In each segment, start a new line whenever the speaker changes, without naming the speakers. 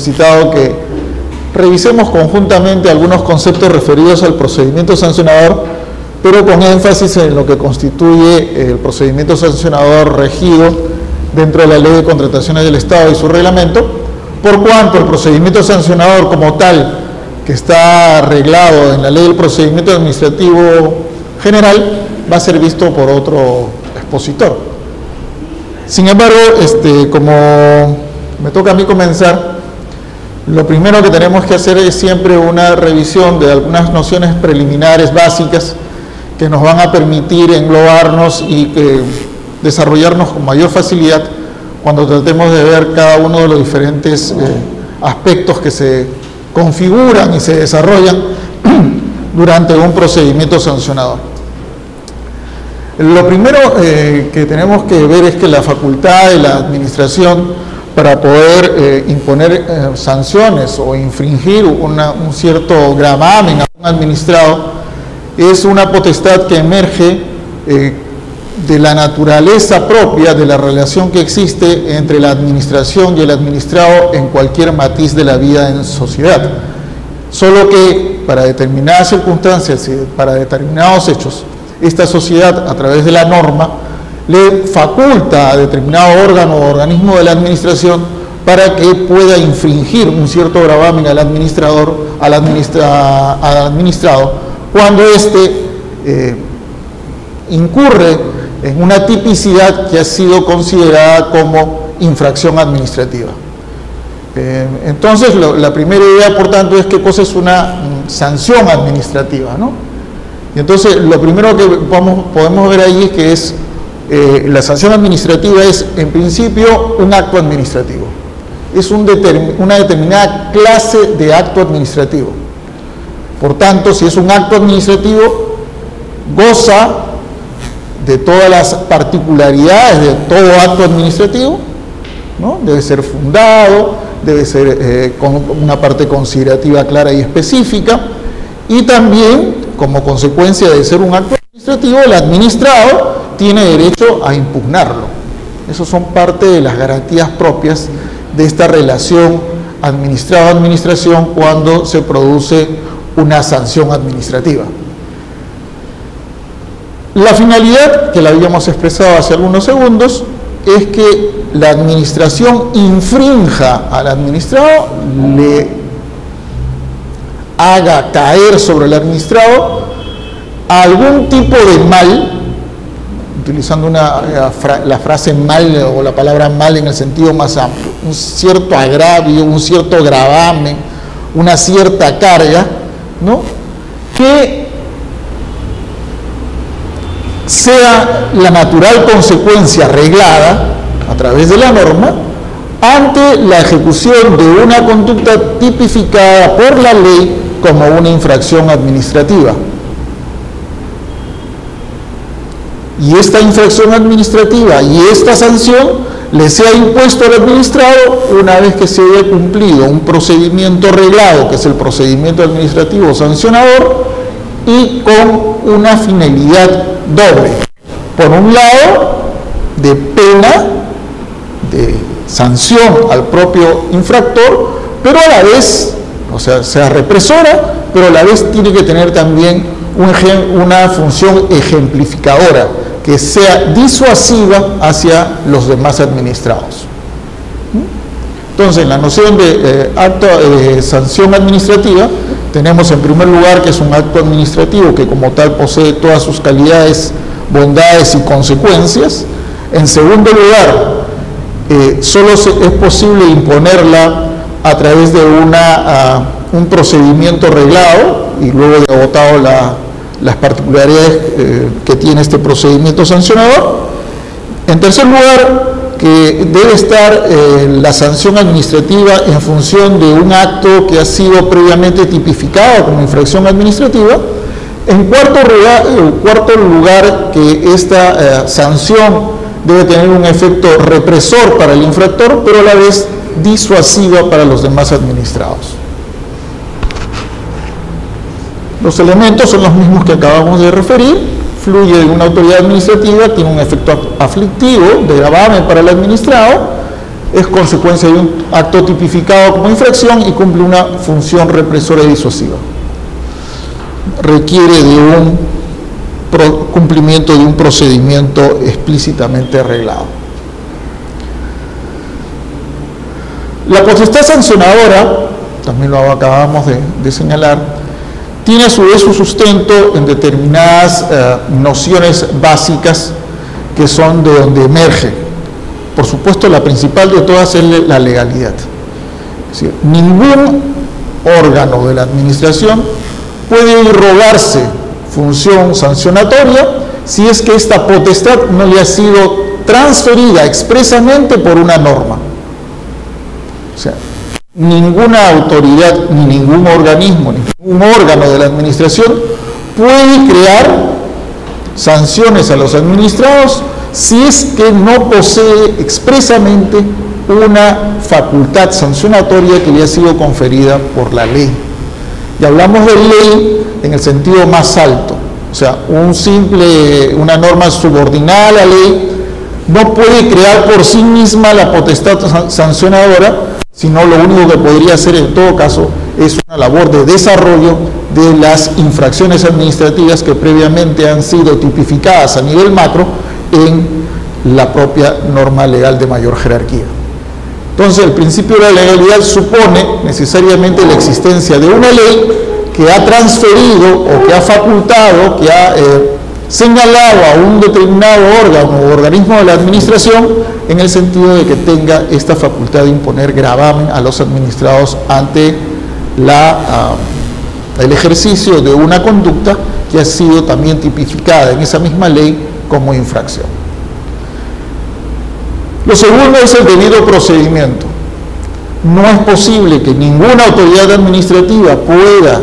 solicitado que revisemos conjuntamente algunos conceptos referidos al procedimiento sancionador, pero con énfasis en lo que constituye el procedimiento sancionador regido dentro de la Ley de Contrataciones del Estado y su reglamento, por cuanto el procedimiento sancionador como tal, que está arreglado en la Ley del Procedimiento Administrativo General, va a ser visto por otro expositor. Sin embargo, como me toca a mí comenzar, lo primero que tenemos que hacer es siempre una revisión de algunas nociones preliminares básicas que nos van a permitir englobarnos y desarrollarnos con mayor facilidad cuando tratemos de ver cada uno de los diferentes aspectos que se configuran y se desarrollan durante un procedimiento sancionador. Lo primero que tenemos que ver es que la facultad de la administración para poder imponer sanciones o infringir un cierto gravamen a un administrado es una potestad que emerge de la naturaleza propia de la relación que existe entre la administración y el administrado en cualquier matiz de la vida en sociedad. Solo que para determinadas circunstancias y para determinados hechos, esta sociedad, a través de la norma, le faculta a determinado órgano o organismo de la administración para que pueda infringir un cierto gravamen al administrador, al administrado, cuando éste incurre en una tipicidad que ha sido considerada como infracción administrativa. Entonces, la primera idea, por tanto, es qué cosa es una sanción administrativa, ¿no? Y entonces, lo primero que podemos ver ahí es que es la sanción administrativa es, en principio, un acto administrativo. Es una determinada clase de acto administrativo. Por tanto, si es un acto administrativo, goza de todas las particularidades de todo acto administrativo, ¿no? Debe ser fundado, debe ser con una parte considerativa clara y específica, y también, como consecuencia de ser un acto administrativo, el administrado tiene derecho a impugnarlo. Esas son parte de las garantías propias de esta relación administrado-administración cuando se produce una sanción administrativa. La finalidad, que la habíamos expresado hace algunos segundos, es que la administración infrinja al administrado, le haga caer sobre el administrado algún tipo de mal, utilizando la frase mal o la palabra mal en el sentido más amplio, un cierto agravio, un cierto gravamen, una cierta carga, ¿no? Que sea la natural consecuencia arreglada a través de la norma ante la ejecución de una conducta tipificada por la ley como una infracción administrativa. Y esta infracción administrativa y esta sanción le sea impuesto al administrado una vez que se haya cumplido un procedimiento reglado, que es el procedimiento administrativo sancionador, y con una finalidad doble. Por un lado, de pena, de sanción al propio infractor, pero a la vez, o sea represora, pero a la vez tiene que tener también una función ejemplificadora, que sea disuasiva hacia los demás administrados. Entonces, la noción de acto de sanción administrativa, tenemos en primer lugar que es un acto administrativo que como tal posee todas sus calidades, bondades y consecuencias. En segundo lugar, solo es posible imponerla a través de un procedimiento reglado y luego de agotado las particularidades que tiene este procedimiento sancionador. En tercer lugar, que debe estar la sanción administrativa en función de un acto que ha sido previamente tipificado como infracción administrativa. En cuarto lugar, que esta sanción debe tener un efecto represor para el infractor, pero a la vez disuasiva para los demás administrados. Los elementos son los mismos que acabamos de referir. Fluye de una autoridad administrativa, tiene un efecto aflictivo de gravamen para el administrado, es consecuencia de un acto tipificado como infracción y cumple una función represora y disuasiva. Requiere de un cumplimiento de un procedimiento explícitamente arreglado. La potestad sancionadora, también lo acabamos de señalar, tiene a su vez su sustento en determinadas nociones básicas que son de donde emerge. Por supuesto, la principal de todas es la legalidad. Es decir, ningún órgano de la administración puede irrogarse función sancionatoria si es que esta potestad no le ha sido transferida expresamente por una norma. O sea, ninguna autoridad, ni ningún organismo, ni ningún órgano de la administración puede crear sanciones a los administrados si es que no posee expresamente una facultad sancionatoria que le ha sido conferida por la ley. Y hablamos de ley en el sentido más alto, o sea, una norma subordinada a la ley no puede crear por sí misma la potestad sancionadora, sino lo único que podría hacer en todo caso es una labor de desarrollo de las infracciones administrativas que previamente han sido tipificadas a nivel macro en la propia norma legal de mayor jerarquía. Entonces, el principio de la legalidad supone necesariamente la existencia de una ley que ha transferido o que ha facultado, que ha señalado a un determinado órgano o organismo de la administración en el sentido de que tenga esta facultad de imponer gravamen a los administrados ante el ejercicio de una conducta que ha sido también tipificada en esa misma ley como infracción. Lo segundo es el debido procedimiento. No es posible que ninguna autoridad administrativa pueda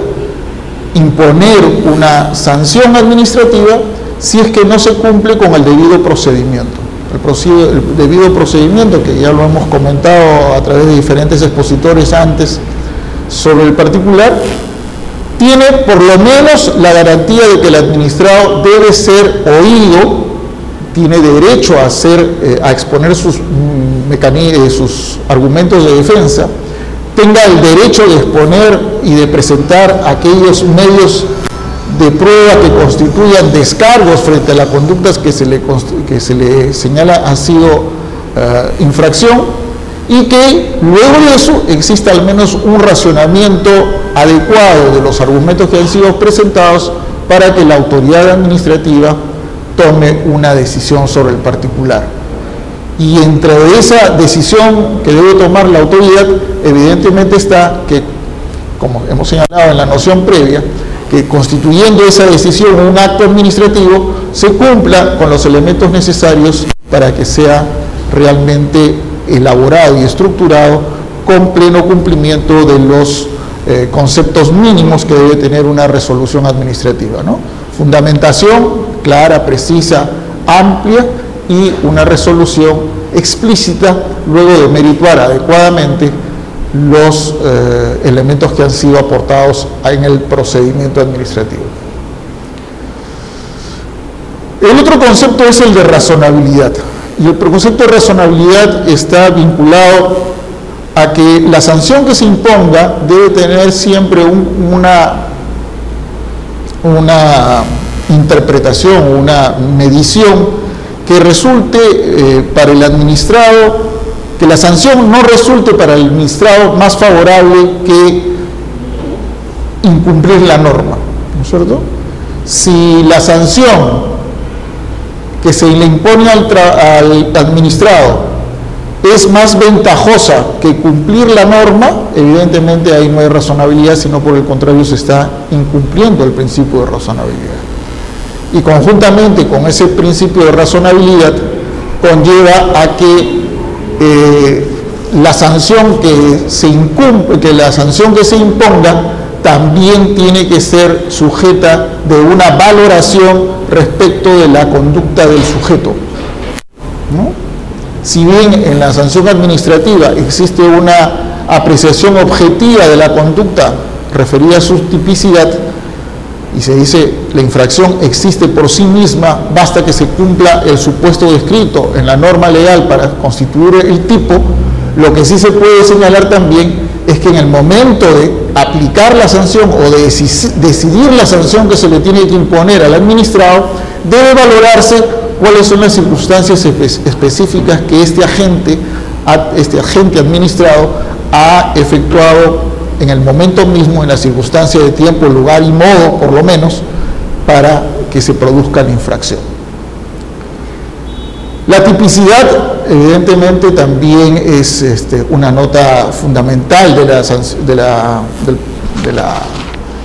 imponer una sanción administrativa si es que no se cumple con el debido procedimiento. El debido procedimiento, que ya lo hemos comentado a través de diferentes expositores antes sobre el particular, tiene por lo menos la garantía de que el administrado debe ser oído, tiene derecho a exponer sus argumentos de defensa, tenga el derecho de exponer y de presentar aquellos medios de prueba que constituyan descargos frente a las conductas que se le señala han sido infracción, y que luego de eso exista al menos un racionamiento adecuado de los argumentos que han sido presentados para que la autoridad administrativa tome una decisión sobre el particular. Y entre esa decisión que debe tomar la autoridad, evidentemente está que, como hemos señalado en la noción previa, que constituyendo esa decisión un acto administrativo, se cumpla con los elementos necesarios para que sea realmente elaborado y estructurado con pleno cumplimiento de los conceptos mínimos que debe tener una resolución administrativa, ¿no? Fundamentación clara, precisa, amplia y una resolución explícita luego de merituar adecuadamente los elementos que han sido aportados en el procedimiento administrativo. El otro concepto es el de razonabilidad. Y el concepto de razonabilidad está vinculado a que la sanción que se imponga debe tener siempre una interpretación, una medición que resulte para el administrado, que la sanción no resulte para el administrado más favorable que incumplir la norma, ¿no es cierto? Si la sanción que se le impone al administrado es más ventajosa que cumplir la norma, evidentemente ahí no hay razonabilidad, sino por el contrario se está incumpliendo el principio de razonabilidad. Y conjuntamente con ese principio de razonabilidad conlleva a que la sanción que se imponga también tiene que ser sujeta de una valoración respecto de la conducta del sujeto, ¿no? Si bien en la sanción administrativa existe una apreciación objetiva de la conducta referida a su tipicidad, y se dice la infracción existe por sí misma, basta que se cumpla el supuesto descrito en la norma legal para constituir el tipo, Lo que sí se puede señalar también es que en el momento de aplicar la sanción o de decidir la sanción que se le tiene que imponer al administrado, debe valorarse cuáles son las circunstancias específicas que este agente administrado ha efectuado en el momento mismo, en la circunstancia de tiempo, lugar y modo, por lo menos, para que se produzca la infracción. La tipicidad, evidentemente, también es una nota fundamental de la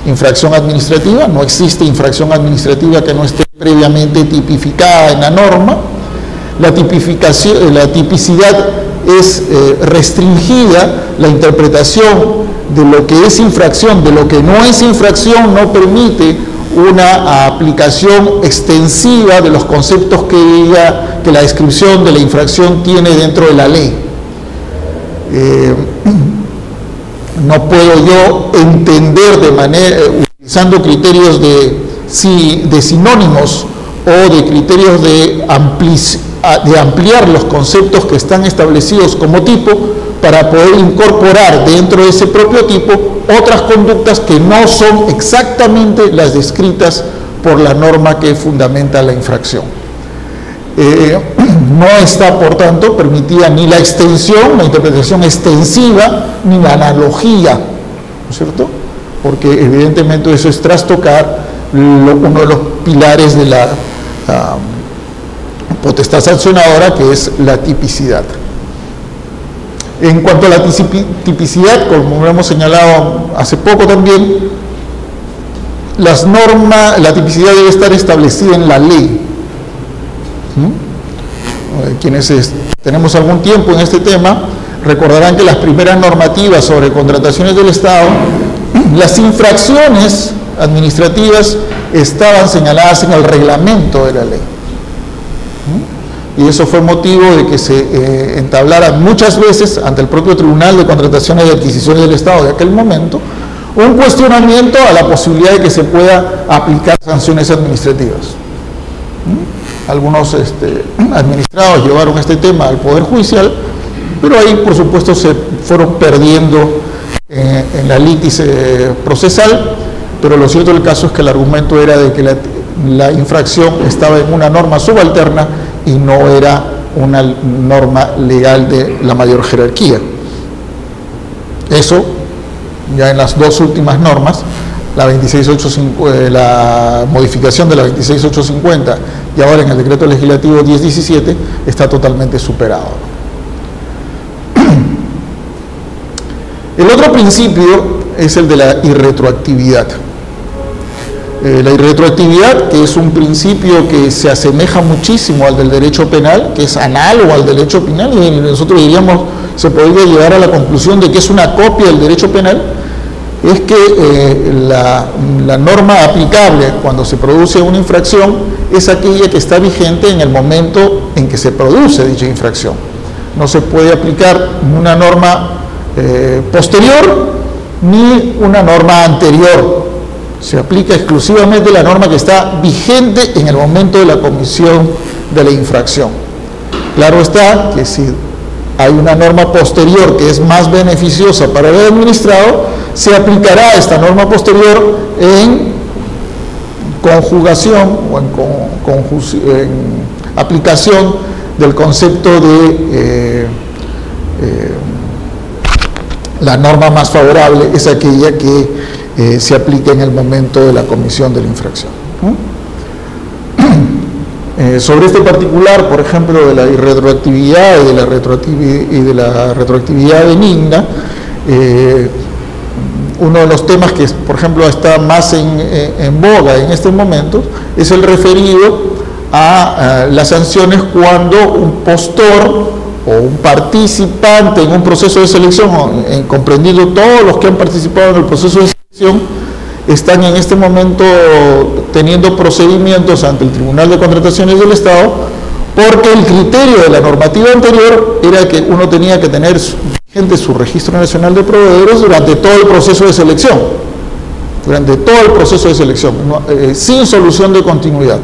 infracción administrativa. No existe infracción administrativa que no esté previamente tipificada en la norma. La tipicidad es restringida, la interpretación de lo que es infracción, de lo que no es infracción, no permite una aplicación extensiva de los conceptos que la descripción de la infracción tiene dentro de la ley. No puedo yo entender utilizando criterios de sinónimos o de criterios de ampliar los conceptos que están establecidos como tipo para poder incorporar dentro de ese propio tipo otras conductas que no son exactamente las descritas por la norma que fundamenta la infracción. No está, por tanto, permitida ni la extensión, la interpretación extensiva, ni la analogía, ¿no es cierto? Porque evidentemente eso es trastocar uno de los pilares de la potestad sancionadora, que es la tipicidad. En cuanto a la tipicidad, como hemos señalado hace poco también, la tipicidad debe estar establecida en la ley. Quienes tenemos algún tiempo en este tema, recordarán que las primeras normativas sobre contrataciones del Estado, las infracciones administrativas estaban señaladas en el reglamento de la ley. Y eso fue motivo de que se entablara muchas veces ante el propio Tribunal de Contrataciones y Adquisiciones del Estado de aquel momento un cuestionamiento a la posibilidad de que se pueda aplicar sanciones administrativas. Algunos administrados llevaron este tema al Poder Judicial, pero ahí por supuesto se fueron perdiendo en la litis procesal, pero lo cierto del caso es que el argumento era de que la infracción estaba en una norma subalterna y no era una norma legal de la mayor jerarquía. Eso, ya en las dos últimas normas, la modificación de la 26850 y ahora en el decreto legislativo 1017, está totalmente superado. El otro principio es el de la irretroactividad. La irretroactividad, que es un principio que se asemeja muchísimo al del derecho penal, que es análogo al derecho penal, y nosotros diríamos, se podría llegar a la conclusión de que es una copia del derecho penal, es que la norma aplicable cuando se produce una infracción es aquella que está vigente en el momento en que se produce dicha infracción. No se puede aplicar una norma posterior ni una norma anterior. Se aplica exclusivamente la norma que está vigente en el momento de la comisión de la infracción. Claro está que si hay una norma posterior que es más beneficiosa para el administrado, se aplicará esta norma posterior en conjugación o en aplicación del concepto de la norma más favorable es aquella que se aplica en el momento de la comisión de la infracción. Sobre este particular, por ejemplo, de la irretroactividad y de la retroactividad benigna, uno de los temas que, por ejemplo, está más en boga en estos momentos es el referido a las sanciones cuando un postor o un participante en un proceso de selección, comprendido todos los que han participado en el proceso de selección, están en este momento teniendo procedimientos ante el Tribunal de Contrataciones del Estado, porque el criterio de la normativa anterior era que uno tenía que tener vigente su Registro Nacional de Proveedores durante todo el proceso de selección, sin solución de continuidad.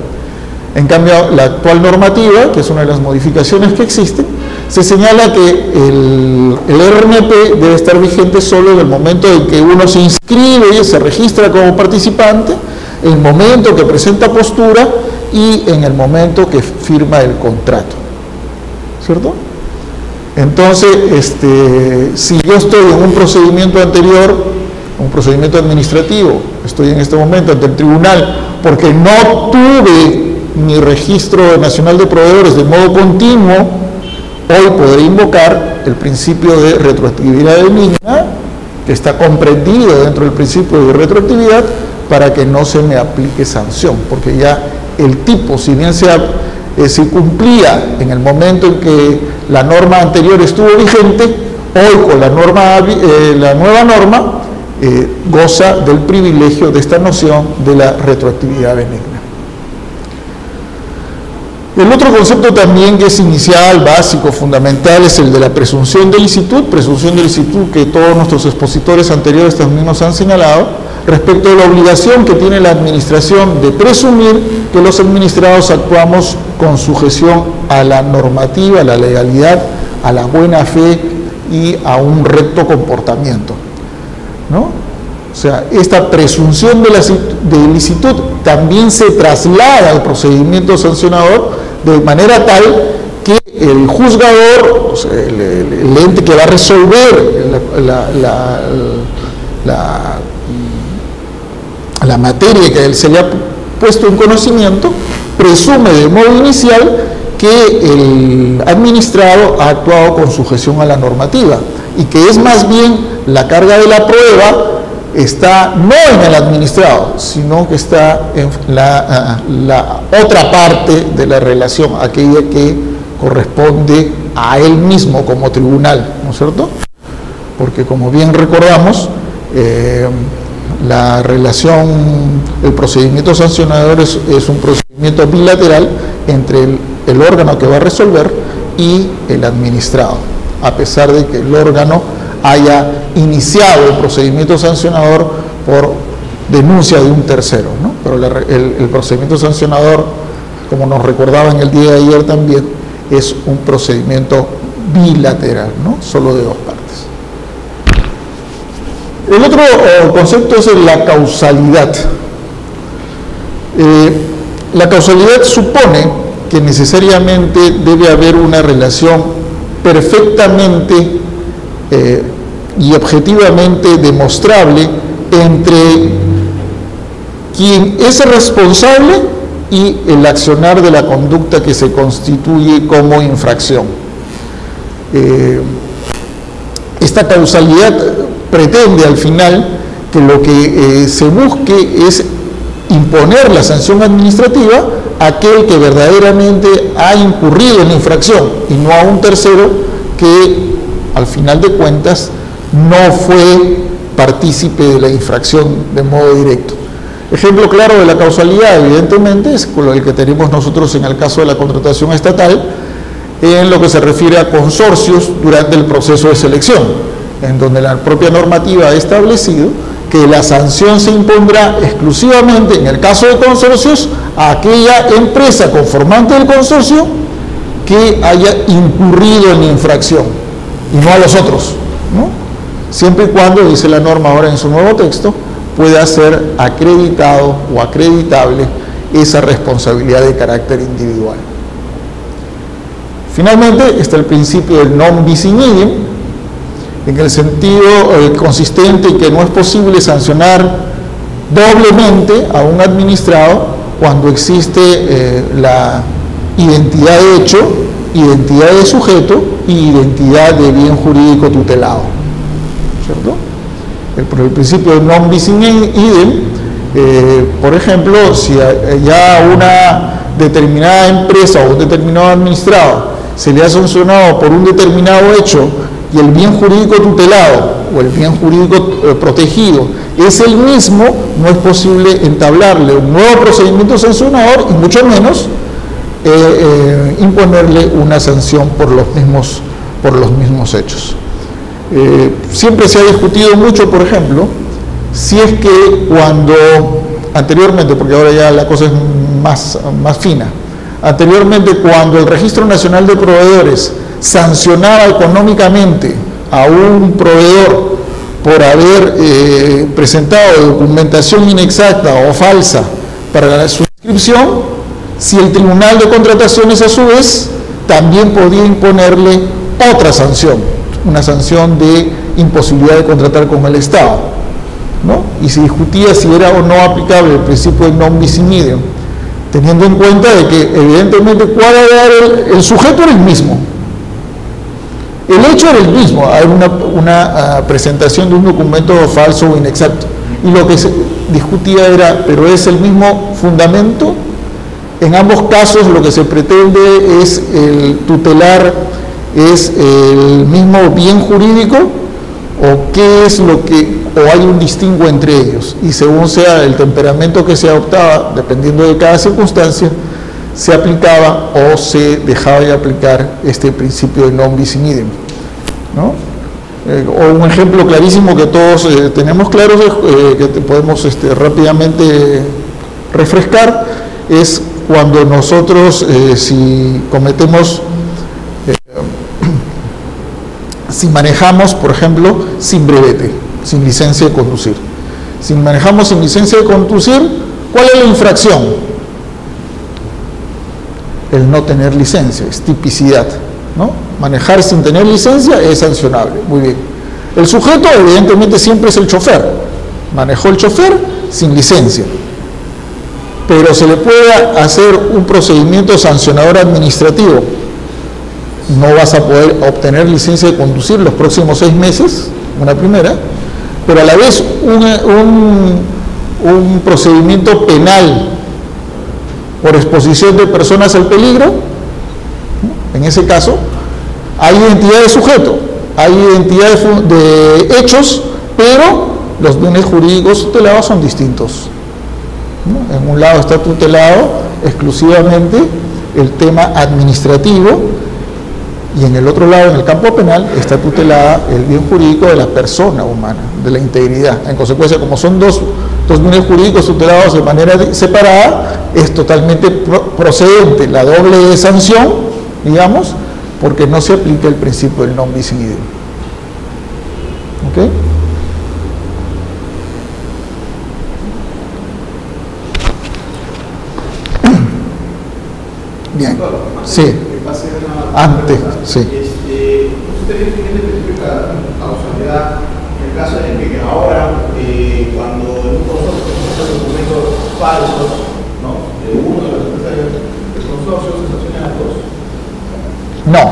En cambio, la actual normativa, que es una de las modificaciones que existen, se señala que el RNP debe estar vigente solo en el momento en que uno se inscribe y se registra como participante, el momento que presenta postura y en el momento que firma el contrato, ¿cierto? Entonces, si yo estoy en un procedimiento anterior, un procedimiento administrativo, estoy en este momento ante el tribunal porque no tuve mi registro nacional de proveedores de modo continuo, hoy podré invocar el principio de retroactividad benigna, que está comprendido dentro del principio de retroactividad, para que no se me aplique sanción, porque ya el tipo, si bien se cumplía en el momento en que la norma anterior estuvo vigente, hoy con la nueva norma goza del privilegio de esta noción de la retroactividad benigna. El otro concepto también que es inicial, básico, fundamental, es el de la presunción de licitud que todos nuestros expositores anteriores también nos han señalado, respecto de la obligación que tiene la administración de presumir que los administrados actuamos con sujeción a la normativa, a la legalidad, a la buena fe y a un recto comportamiento, ¿no? O sea, esta presunción de licitud también se traslada al procedimiento sancionador de manera tal que el juzgador, o sea, el ente que va a resolver la materia que se le ha puesto en conocimiento, presume de modo inicial que el administrado ha actuado con sujeción a la normativa y que es más bien la carga de la prueba está no en el administrado, sino que está en la otra parte de la relación, aquella que corresponde a él mismo como tribunal, ¿no es cierto? Porque como bien recordamos, la relación, el procedimiento sancionador es un procedimiento bilateral entre el órgano que va a resolver y el administrado, a pesar de que el órgano haya iniciado el procedimiento sancionador por denuncia de un tercero, ¿no? Pero el procedimiento sancionador, como nos recordaba en el día de ayer también, es un procedimiento bilateral, ¿no? Solo de dos partes. El otro concepto es la causalidad. La causalidad supone que necesariamente debe haber una relación perfectamente y objetivamente demostrable entre quien es el responsable y el accionar de la conducta que se constituye como infracción. Esta causalidad pretende al final que lo que se busque es imponer la sanción administrativa a aquel que verdaderamente ha incurrido en la infracción y no a un tercero que al final de cuentas no fue partícipe de la infracción de modo directo. Ejemplo claro de la causalidad, evidentemente, es con el que tenemos nosotros en el caso de la contratación estatal, en lo que se refiere a consorcios durante el proceso de selección, en donde la propia normativa ha establecido que la sanción se impondrá exclusivamente, en el caso de consorcios, a aquella empresa conformante del consorcio que haya incurrido en la infracción, y no a los otros, ¿no? Siempre y cuando, dice la norma ahora en su nuevo texto, pueda ser acreditado o acreditable esa responsabilidad de carácter individual. Finalmente está el principio del non bis in idem, en el sentido consistente que no es posible sancionar doblemente a un administrado cuando existe la identidad de hecho, identidad de sujeto y identidad de bien jurídico tutelado, ¿cierto? El principio de non bis in idem, por ejemplo, si ya una determinada empresa o un determinado administrado se le ha sancionado por un determinado hecho y el bien jurídico tutelado o el bien jurídico protegido es el mismo, no es posible entablarle un nuevo procedimiento sancionador y mucho menos imponerle una sanción por los mismos hechos. Siempre se ha discutido mucho, por ejemplo, si es que cuando anteriormente, porque ahora ya la cosa es más fina, anteriormente cuando el Registro Nacional de Proveedores sancionaba económicamente a un proveedor por haber presentado documentación inexacta o falsa para su inscripción, si el Tribunal de Contrataciones a su vez también podía imponerle otra sanción, una sanción de imposibilidad de contratar con el Estado, ¿no? Y se discutía si era o no aplicable el principio de non bis in idem, teniendo en cuenta de que evidentemente cuál era el sujeto era el mismo, el hecho era el mismo, hay una presentación de un documento falso o inexacto, y lo que se discutía era, pero es el mismo fundamento. En ambos casos lo que se pretende es el tutelar, es el mismo bien jurídico, o qué es lo que, o hay un distingo entre ellos, y según sea el temperamento que se adoptaba, dependiendo de cada circunstancia, se aplicaba o se dejaba de aplicar este principio de non bis in idem, ¿no? O un ejemplo clarísimo que todos tenemos claros, que podemos rápidamente refrescar, es cuando nosotros, si cometemos, si manejamos, por ejemplo, sin brevete, sin licencia de conducir. Si manejamos sin licencia de conducir, ¿cuál es la infracción? El no tener licencia, es tipicidad, ¿no? Manejar sin tener licencia es sancionable, muy bien. El sujeto evidentemente siempre es el chofer, manejó el chofer sin licencia, pero se le puede hacer un procedimiento sancionador administrativo. No vas a poder obtener licencia de conducir los próximos 6 meses, una primera, pero a la vez un procedimiento penal por exposición de personas al peligro. En ese caso hay identidad de sujeto, hay identidad de hechos, pero los bienes jurídicos tutelados son distintos, ¿no? En un lado está tutelado exclusivamente el tema administrativo, y en el otro lado, en el campo penal, está tutelada el bien jurídico de la persona humana, de la integridad. En consecuencia, como son dos bienes jurídicos tutelados de manera separada, es totalmente procedente la doble sanción, digamos, porque no se aplica el principio del non bis in idem. ¿Ok? Bien, sí. Antes, sí.
¿Usted tiene específica causalidad en el caso en que ahora, cuando en un consorcio se documentos falsos, ¿no? Uno de los empresarios del consorcio se sanciona a todos?
No.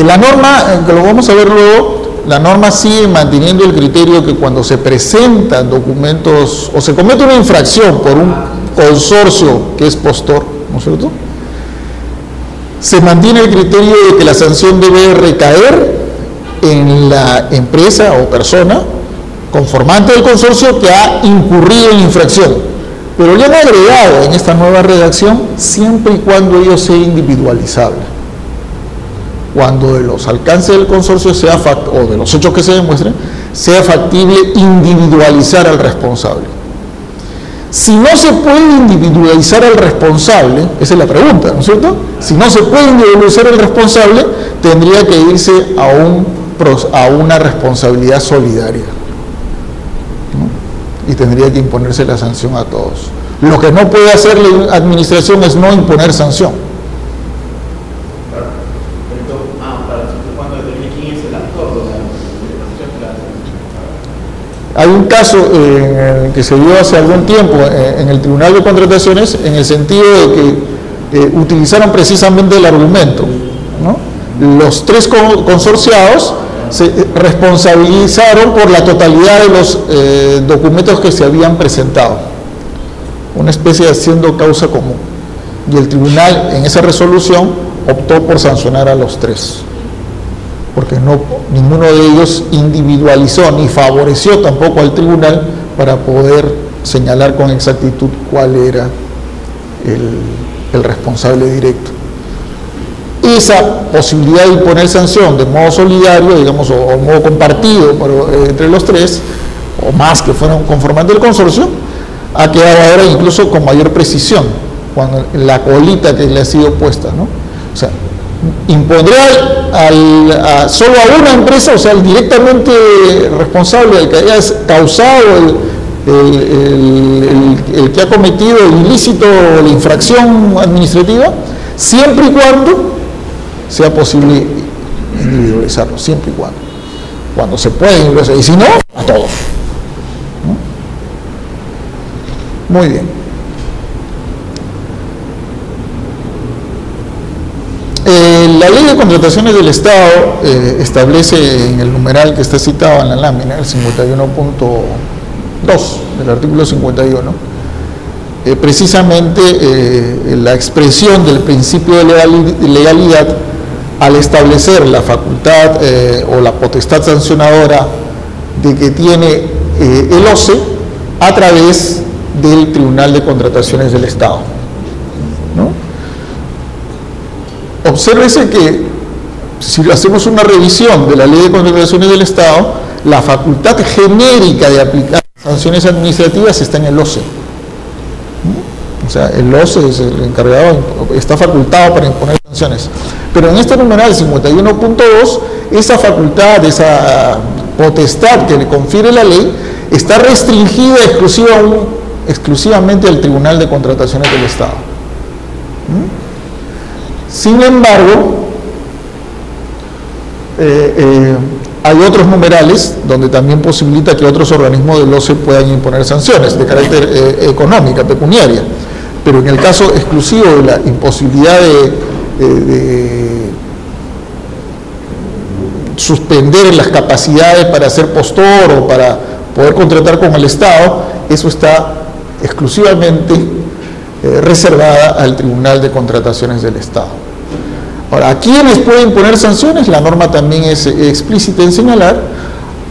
La norma, que lo vamos a ver luego, la norma sigue manteniendo el criterio que cuando se presentan documentos o se comete una infracción por un consorcio que es postor, ¿no es cierto?, se mantiene el criterio de que la sanción debe recaer en la empresa o persona conformante del consorcio que ha incurrido en infracción. Pero le han agregado en esta nueva redacción siempre y cuando ello sea individualizable. Cuando de los alcances del consorcio sea o de los hechos que se demuestren, sea factible individualizar al responsable. Si no se puede individualizar al responsable, esa es la pregunta, ¿no es cierto? Si no se puede individualizar al responsable, tendría que irse a una responsabilidad solidaria, ¿no? Y tendría que imponerse la sanción a todos. Lo que no puede hacer la administración es no imponer sanción. Hay un caso que se dio hace algún tiempo en el Tribunal de Contrataciones en el sentido de que utilizaron precisamente el argumento, ¿no? Los 3 consorciados se responsabilizaron por la totalidad de los documentos que se habían presentado, una especie de haciendo causa común, y el tribunal en esa resolución optó por sancionar a los 3. Porque ninguno de ellos individualizó ni favoreció tampoco al tribunal para poder señalar con exactitud cuál era el responsable directo. Esa posibilidad de imponer sanción de modo solidario, digamos, o modo compartido entre los 3, o más que fueran conformantes del consorcio, ha quedado ahora incluso con mayor precisión, cuando la colita que le ha sido puesta, ¿no? O sea, impondrá solo a una empresa, o sea, el directamente responsable, el que haya causado el que ha cometido el ilícito o la infracción administrativa, siempre y cuando sea posible individualizarlo, siempre y cuando se puede individualizar, y si no, a todos. ¿No? Muy bien. La ley de contrataciones del Estado establece en el numeral que está citado en la lámina, el 51.2 del artículo 51, precisamente la expresión del principio de legalidad al establecer la facultad o la potestad sancionadora de que tiene el OCE a través del Tribunal de Contrataciones del Estado, ¿no? Obsérvese que si hacemos una revisión de la Ley de Contrataciones del Estado, la facultad genérica de aplicar sanciones administrativas está en el OCE. O sea, el OCE es el encargado, está facultado para imponer sanciones. Pero en este numeral 51.2, esa facultad, esa potestad que le confiere la ley, está restringida exclusivamente al Tribunal de Contrataciones del Estado. Sin embargo, hay otros numerales donde también posibilita que otros organismos del OCE puedan imponer sanciones de carácter económica, pecuniaria. Pero en el caso exclusivo de la imposibilidad de suspender las capacidades para ser postor o para poder contratar con el Estado, eso está exclusivamente reservada al Tribunal de Contrataciones del Estado. Ahora, ¿a quiénes pueden imponer sanciones? La norma también es explícita en señalar,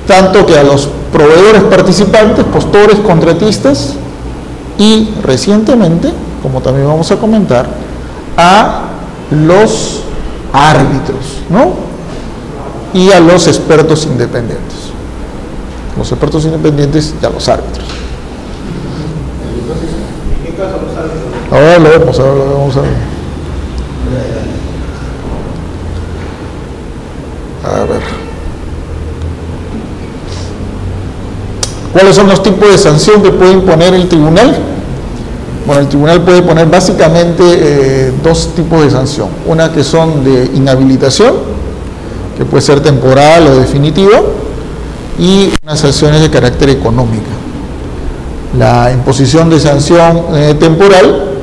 tanto que a los proveedores participantes, postores, contratistas y recientemente, como también vamos a comentar, a los árbitros, ¿no? Y a los expertos independientes. Los expertos independientes y a los árbitros.
¿En qué caso los árbitros?
Ahora lo vemos, a ver. A ver. ¿Cuáles son los tipos de sanción que puede imponer el tribunal? Bueno, el tribunal puede poner básicamente dos tipos de sanción. Una que son de inhabilitación, que puede ser temporal o definitiva, y unas sanciones de carácter económica. La imposición de sanción temporal,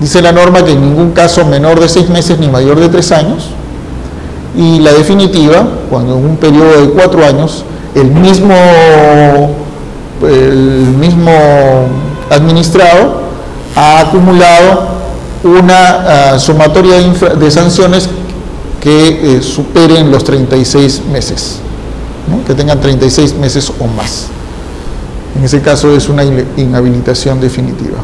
dice la norma que en ningún caso menor de 6 meses ni mayor de 3 años, y la definitiva, cuando en un periodo de 4 años el mismo administrado ha acumulado una sumatoria de sanciones que superen los 36 meses, ¿no? Que tengan 36 meses o más. En ese caso es una inhabilitación definitiva.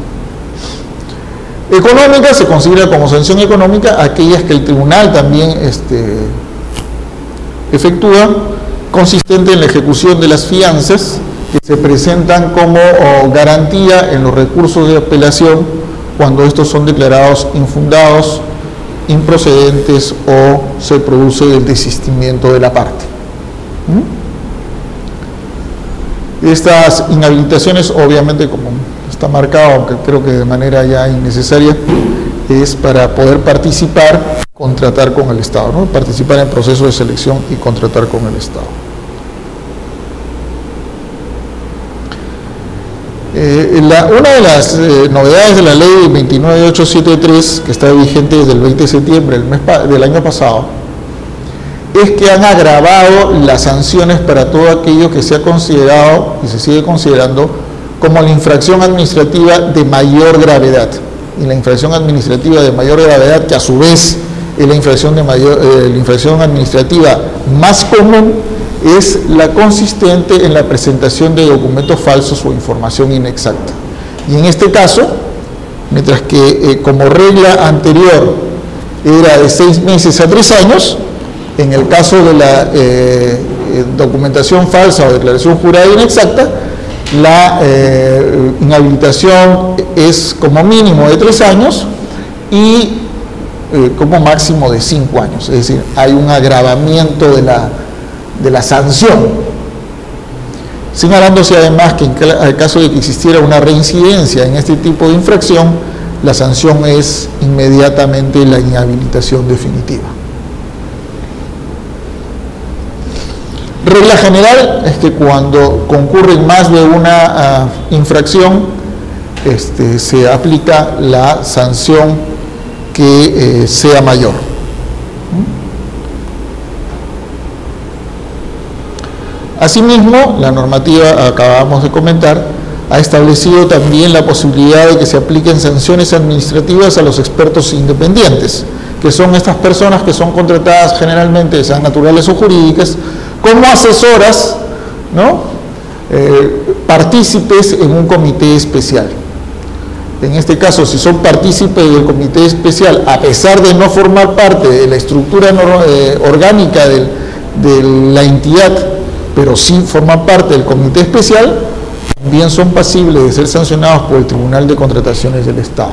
Económica se considera como sanción económica aquellas que el tribunal también efectúa, consistente en la ejecución de las fianzas que se presentan como garantía en los recursos de apelación cuando estos son declarados infundados, improcedentes o se produce el desistimiento de la parte. Estas inhabilitaciones, obviamente, como está marcado, aunque creo que de manera ya innecesaria, es para poder participar, contratar con el Estado, ¿no? Participar en proceso de selección y contratar con el Estado. Una de las novedades de la ley 29873, que está vigente desde el 20 de septiembre del año pasado, es que han agravado las sanciones para todo aquello que se ha considerado y se sigue considerando como la infracción administrativa de mayor gravedad. Y la infracción administrativa de mayor gravedad, que a su vez es la infracción administrativa más común, es la consistente en la presentación de documentos falsos o información inexacta. Y en este caso, mientras que como regla anterior era de 6 meses a 3 años, en el caso de la documentación falsa o declaración jurada inexacta, la inhabilitación es como mínimo de 3 años y como máximo de 5 años, es decir, hay un agravamiento de la sanción, señalándose además que en el caso de que existiera una reincidencia en este tipo de infracción, la sanción es inmediatamente la inhabilitación definitiva. Regla general es que cuando concurren más de una infracción, se aplica la sanción que sea mayor. Asimismo, la normativa, acabamos de comentar, ha establecido también la posibilidad de que se apliquen sanciones administrativas a los expertos independientes, que son estas personas que son contratadas generalmente, sean naturales o jurídicas, como asesoras, ¿no? Partícipes en un comité especial. En este caso, si son partícipes del comité especial, a pesar de no formar parte de la estructura orgánica de la entidad, pero sí forman parte del comité especial, también son pasibles de ser sancionados por el Tribunal de Contrataciones del Estado.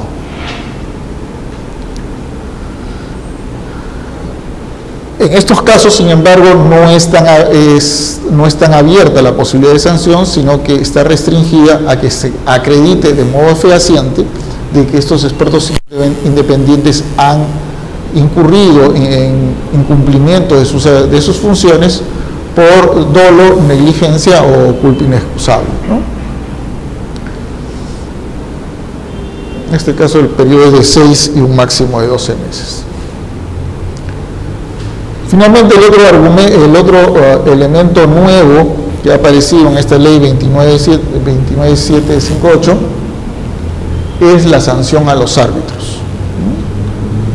En estos casos, sin embargo, no es tan abierta la posibilidad de sanción, sino que está restringida a que se acredite de modo fehaciente de que estos expertos independientes han incurrido en incumplimiento de sus funciones por dolo, negligencia o culpa inexcusable, ¿no? En este caso el periodo es de 6 y un máximo de 12 meses. Finalmente, el otro elemento nuevo que ha aparecido en esta ley 29758 es la sanción a los árbitros.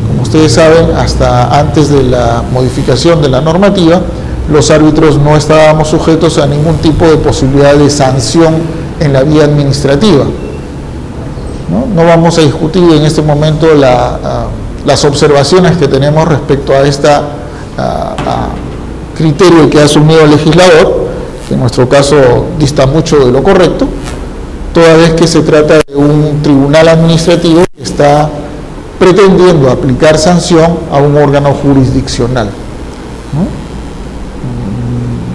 Como ustedes saben, hasta antes de la modificación de la normativa, los árbitros no estábamos sujetos a ningún tipo de posibilidad de sanción en la vía administrativa. No vamos a discutir en este momento las observaciones que tenemos respecto a este criterio que ha asumido el legislador, que en nuestro caso dista mucho de lo correcto, toda vez que se trata de un tribunal administrativo que está pretendiendo aplicar sanción a un órgano jurisdiccional, ¿no?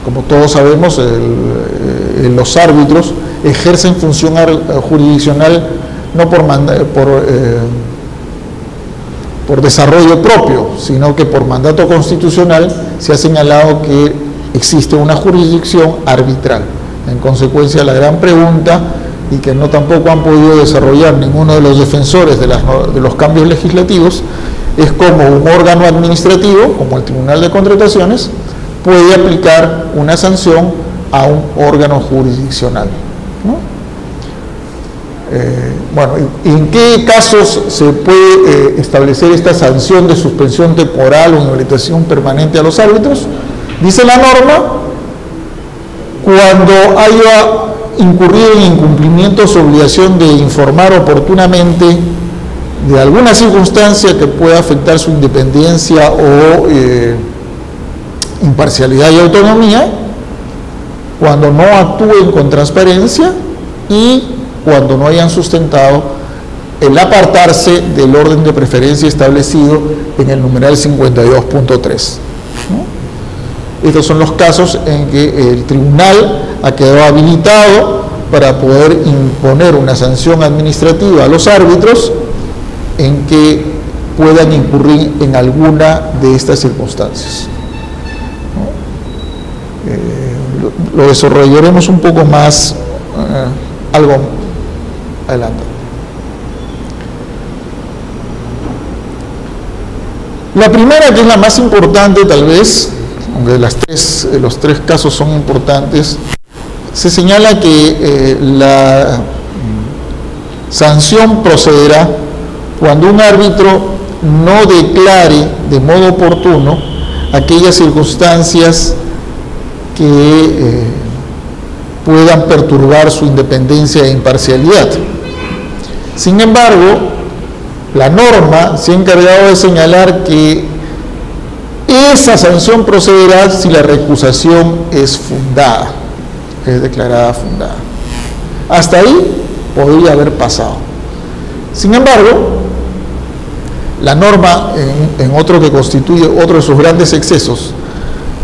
Como todos sabemos, los árbitros ejercen función jurisdiccional no por desarrollo propio, sino que por mandato constitucional se ha señalado que existe una jurisdicción arbitral. En consecuencia, la gran pregunta, y que no tampoco han podido desarrollar ninguno de los defensores de los cambios legislativos, es cómo un órgano administrativo, como el Tribunal de Contrataciones, puede aplicar una sanción a un órgano jurisdiccional, ¿no? Bueno, ¿en qué casos se puede establecer esta sanción de suspensión temporal o inhabilitación permanente a los árbitros? Dice la norma, cuando haya incurrido en incumplimiento su obligación de informar oportunamente de alguna circunstancia que pueda afectar su independencia o imparcialidad y autonomía, cuando no actúen con transparencia y cuando no hayan sustentado el apartarse del orden de preferencia establecido en el numeral 52.3, ¿no? Estos son los casos en que el tribunal ha quedado habilitado para poder imponer una sanción administrativa a los árbitros en que puedan incurrir en alguna de estas circunstancias, ¿no? Lo desarrollaremos un poco más algo adelante. La primera, que es la más importante tal vez, aunque los tres casos son importantes, se señala que la sanción procederá cuando un árbitro no declare de modo oportuno aquellas circunstancias que puedan perturbar su independencia e imparcialidad. Sin embargo, la norma se ha encargado de señalar que esa sanción procederá si la recusación es fundada, es declarada fundada. Hasta ahí podría haber pasado. Sin embargo, la norma, en otro que constituye otro de sus grandes excesos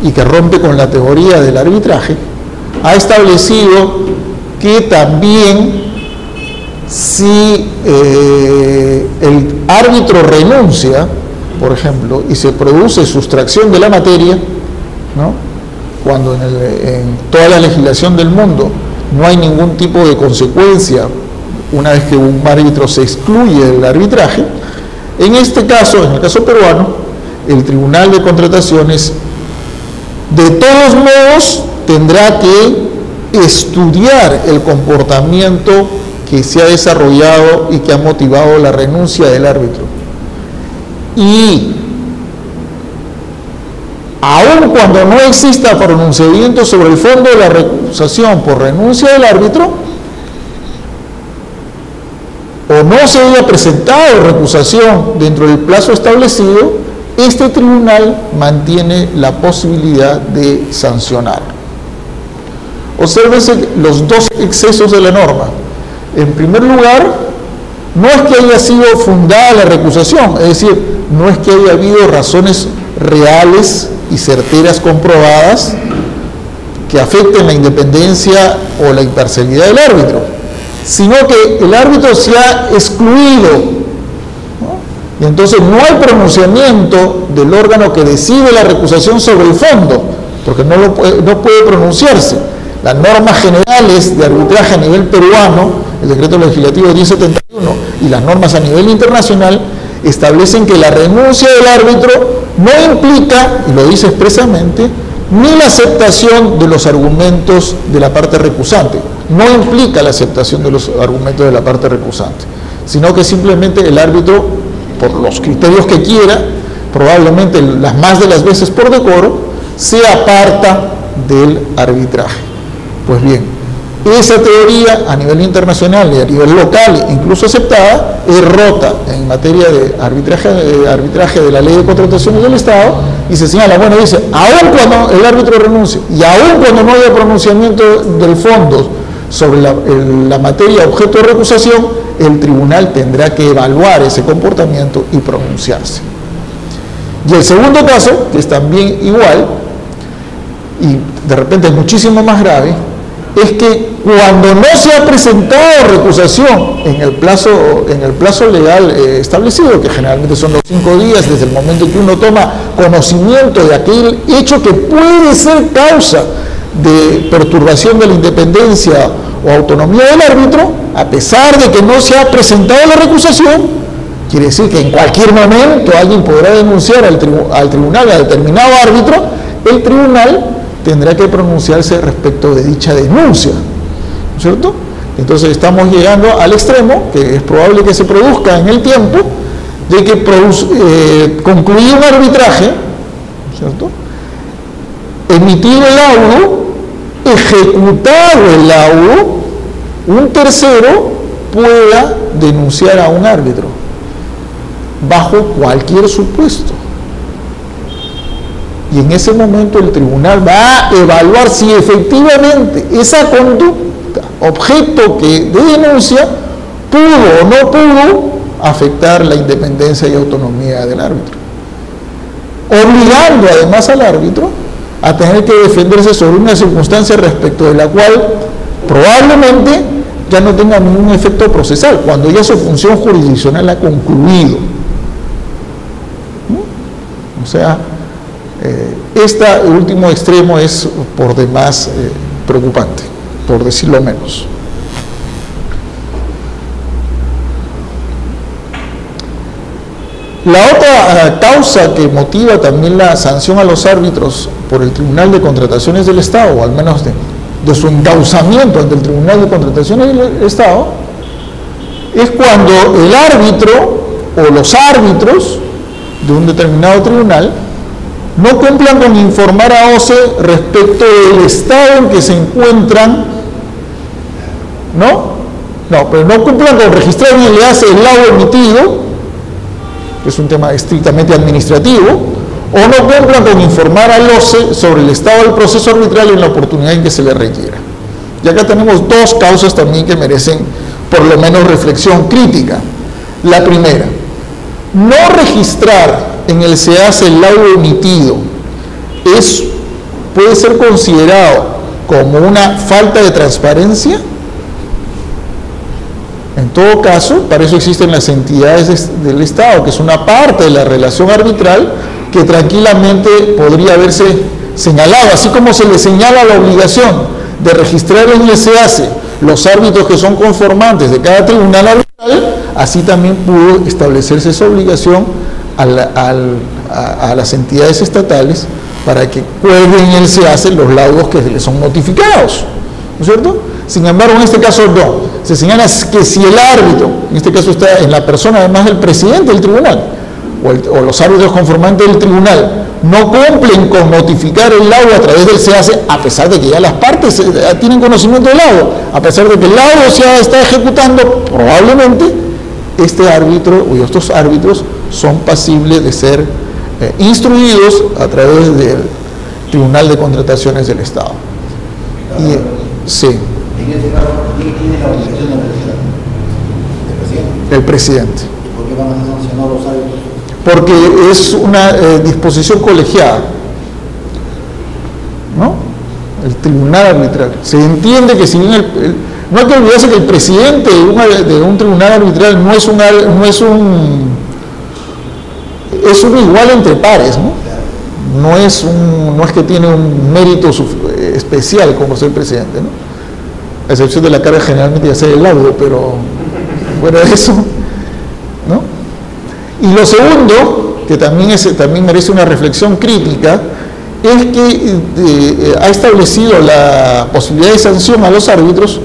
y que rompe con la teoría del arbitraje, ha establecido que también si el árbitro renuncia, por ejemplo, y se produce sustracción de la materia, ¿no? Cuando en toda la legislación del mundo no hay ningún tipo de consecuencia una vez que un árbitro se excluye del arbitraje, en este caso, en el caso peruano, el Tribunal de Contrataciones de todos modos tendrá que estudiar el comportamiento que se ha desarrollado y que ha motivado la renuncia del árbitro. Y aun cuando no exista pronunciamiento sobre el fondo de la recusación por renuncia del árbitro, o no se haya presentado recusación dentro del plazo establecido, este tribunal mantiene la posibilidad de sancionar. Obsérvense los dos excesos de la norma. En primer lugar, no es que haya sido fundada la recusación, es decir, no es que haya habido razones reales y certeras comprobadas que afecten la independencia o la imparcialidad del árbitro, sino que el árbitro se ha excluido, ¿no? Y entonces no hay pronunciamiento del órgano que decide la recusación sobre el fondo, porque no puede pronunciarse. Las normas generales de arbitraje a nivel peruano, el decreto legislativo 1071 y las normas a nivel internacional establecen que la renuncia del árbitro no implica, y lo dice expresamente, ni la aceptación de los argumentos de la parte recusante, no implica la aceptación de los argumentos de la parte recusante, sino que simplemente el árbitro, por los criterios que quiera, probablemente las más de las veces por decoro, se aparta del arbitraje. Pues bien, esa teoría a nivel internacional y a nivel local, incluso aceptada, es rota en materia de arbitraje de la Ley de Contrataciones del Estado, y se señala, bueno, dice, aun cuando el árbitro renuncie y aun cuando no haya pronunciamiento del fondo sobre la materia objeto de recusación, el tribunal tendrá que evaluar ese comportamiento y pronunciarse. Y el segundo caso, que es también igual, y de repente es muchísimo más grave, es que cuando no se ha presentado recusación en el plazo legal establecido, que generalmente son los 5 días desde el momento en que uno toma conocimiento de aquel hecho que puede ser causa de perturbación de la independencia o autonomía del árbitro, a pesar de que no se ha presentado la recusación, quiere decir que en cualquier momento alguien podrá denunciar al tribunal a determinado árbitro, el tribunal tendrá que pronunciarse respecto de dicha denuncia, ¿no es cierto? Entonces estamos llegando al extremo, que es probable que se produzca en el tiempo, de que concluir un arbitraje, ¿no es cierto?, emitido el laudo, ejecutado el laudo, un tercero pueda denunciar a un árbitro, bajo cualquier supuesto. Y en ese momento el tribunal va a evaluar si efectivamente esa conducta, objeto de denuncia, pudo o no pudo afectar la independencia y autonomía del árbitro, obligando además al árbitro a tener que defenderse sobre una circunstancia respecto de la cual probablemente ya no tenga ningún efecto procesal, cuando ya su función jurisdiccional ha concluido. O sea, este último extremo es por demás preocupante, por decirlo menos. La otra causa que motiva también la sanción a los árbitros por el Tribunal de Contrataciones del Estado, o al menos de su encauzamiento ante el Tribunal de Contrataciones del Estado, es cuando el árbitro o los árbitros de un determinado tribunal no cumplan con informar a OCE respecto del estado en que se encuentran, pero no cumplan con registrar en el EACE el laudo emitido, que es un tema estrictamente administrativo, o no cumplan con informar al OCE sobre el estado del proceso arbitral en la oportunidad en que se le requiera. Y acá tenemos dos causas también que merecen por lo menos reflexión crítica. La primera, No registrar en el SEACE el laudo emitido puede ser considerado como una falta de transparencia. En todo caso, para eso existen las entidades del Estado, que es una parte de la relación arbitral que tranquilamente podría haberse señalado, así como se le señala la obligación de registrar en el SEACE los árbitros que son conformantes de cada tribunal arbitral, así también pudo establecerse esa obligación a las entidades estatales para que cuelguen en el SEACE los laudos que les son notificados, ¿no es cierto? Sin embargo, en este caso no. Se señala que si el árbitro, en este caso está en la persona además del presidente del tribunal, o los árbitros conformantes del tribunal, no cumplen con notificar el laudo a través del SEACE, a pesar de que ya las partes tienen conocimiento del laudo, a pesar de que el laudo se está ejecutando, probablemente este árbitro o estos árbitros son pasibles de ser instruidos a través del Tribunal de Contrataciones del Estado. Sí.
En este caso, ¿quién tiene la obligación de registrar? ¿El presidente?
El presidente.
¿Por qué van a sancionar los árbitros?
Porque es una disposición colegiada, ¿no? El tribunal arbitral. Se entiende que si bien no hay que olvidarse que el presidente de un tribunal arbitral es un igual entre pares, ¿no? No es que tiene un mérito especial como ser presidente, ¿no? A excepción de la carga generalmente de hacer el laudo, pero fuera de eso, ¿no? Y lo segundo, que también merece una reflexión crítica, es que ha establecido la posibilidad de sanción a los árbitros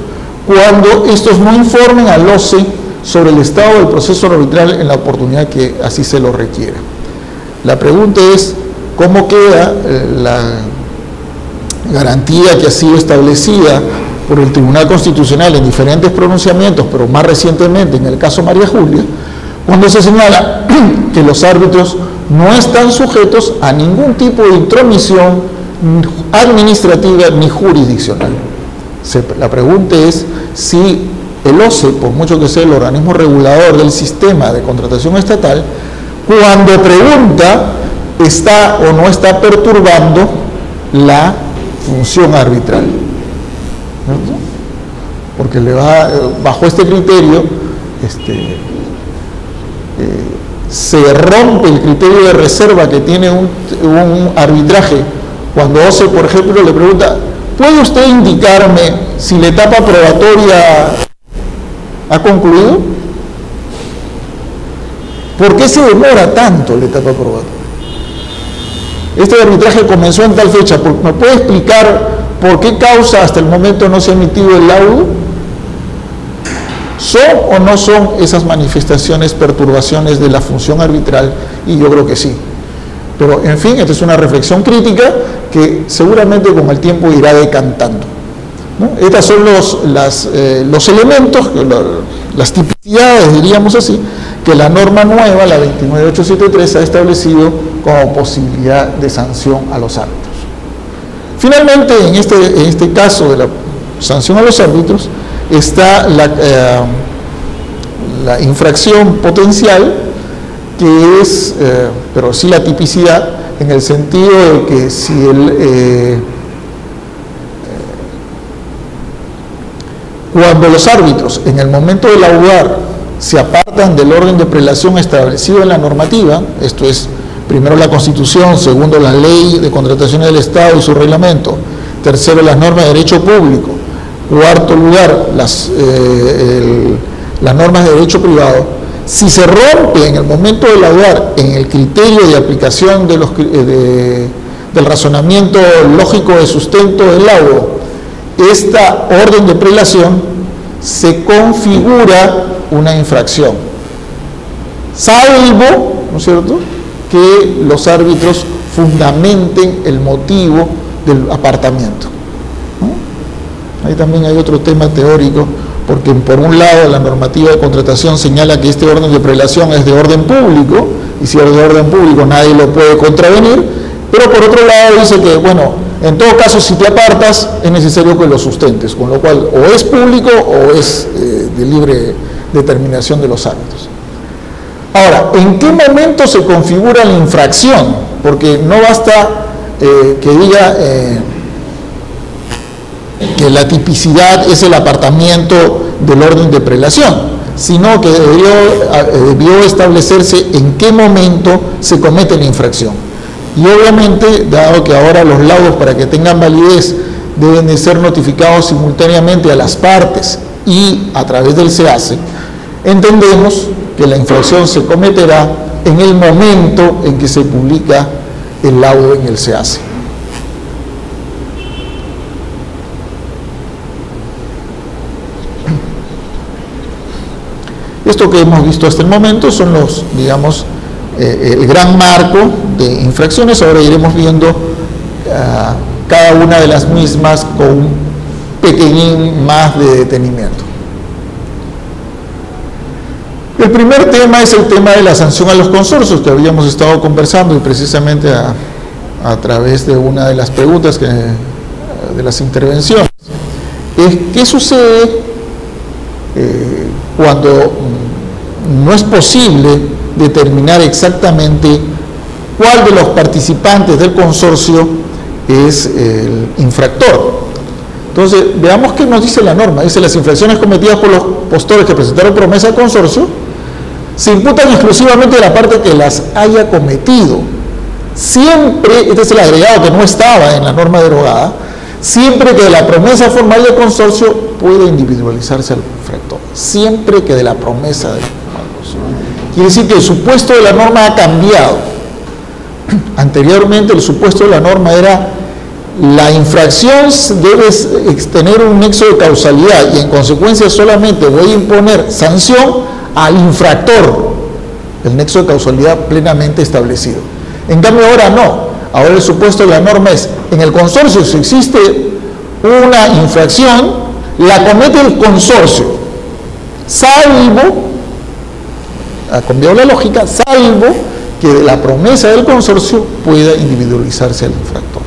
cuando estos no informen al OCE sobre el estado del proceso arbitral en la oportunidad que así se lo requiera. La pregunta es, ¿cómo queda la garantía que ha sido establecida por el Tribunal Constitucional en diferentes pronunciamientos, pero más recientemente en el caso María Julia, cuando se señala que los árbitros no están sujetos a ningún tipo de intromisión administrativa ni jurisdiccional? La pregunta es si el OCE, por mucho que sea el organismo regulador del sistema de contratación estatal, cuando pregunta, está o no está perturbando la función arbitral, ¿cierto? Porque bajo este criterio se rompe el criterio de reserva que tiene un arbitraje cuando OCE, por ejemplo, le pregunta: ¿puede usted indicarme si la etapa probatoria ha concluido? ¿Por qué se demora tanto la etapa probatoria? Este arbitraje comenzó en tal fecha. ¿Me puede explicar por qué causa hasta el momento no se ha emitido el laudo? ¿Son o no son esas manifestaciones perturbaciones de la función arbitral? Y yo creo que sí. Pero, en fin, esta es una reflexión crítica que seguramente con el tiempo irá decantando, ¿no? Estos son los elementos, las tipicidades, diríamos así, que la norma nueva, la 29873, ha establecido como posibilidad de sanción a los árbitros. Finalmente, en este caso de la sanción a los árbitros, está la infracción potencial, que es, pero sí la tipicidad, en el sentido de que si cuando los árbitros, en el momento de laudar, se apartan del orden de prelación establecido en la normativa, esto es, primero la Constitución, segundo la Ley de Contrataciones del Estado y su reglamento, tercero las normas de derecho público, cuarto lugar las normas de derecho privado, si se rompe en el momento de laudar en el criterio de aplicación del razonamiento lógico de sustento del laudo, esta orden de prelación, se configura una infracción, salvo, ¿no es cierto?, que los árbitros fundamenten el motivo del apartamiento, ¿no? Ahí también hay otro tema teórico, porque por un lado la normativa de contratación señala que este orden de prelación es de orden público, y si es de orden público nadie lo puede contravenir, pero por otro lado dice que, bueno, en todo caso si te apartas es necesario que lo sustentes, con lo cual o es público o es de libre determinación de los árbitros. Ahora, ¿en qué momento se configura la infracción? Porque no basta que diga que la tipicidad es el apartamiento del orden de prelación, sino que debió establecerse en qué momento se comete la infracción. Y obviamente, dado que ahora los laudos, para que tengan validez, deben de ser notificados simultáneamente a las partes y a través del SEACE, entendemos que la infracción se cometerá en el momento en que se publica el laudo en el SEACE. Esto que hemos visto hasta el momento son los, digamos, el gran marco de infracciones. Ahora iremos viendo cada una de las mismas con un pequeñín más de detenimiento. El primer tema es el tema de la sanción a los consorcios, que habíamos estado conversando, y precisamente a través de una de las preguntas de las intervenciones. ¿Qué sucede cuando no es posible determinar exactamente cuál de los participantes del consorcio es el infractor? Entonces, veamos qué nos dice la norma. Dice: las infracciones cometidas por los postores que presentaron promesa al consorcio se imputan exclusivamente a la parte que las haya cometido. Siempre, este es el agregado que no estaba en la norma derogada, siempre que de la promesa formal del consorcio pueda individualizarse al infractor. Siempre que de la promesa del consorcio. Quiere decir que el supuesto de la norma ha cambiado. Anteriormente el supuesto de la norma era: la infracción debe tener un nexo de causalidad y en consecuencia solamente voy a imponer sanción al infractor, el nexo de causalidad plenamente establecido. En cambio ahora no, ahora el supuesto de la norma es: en el consorcio, si existe una infracción, la comete el consorcio, salvo, ha cambiado la lógica, salvo que de la promesa del consorcio pueda individualizarse al infractor.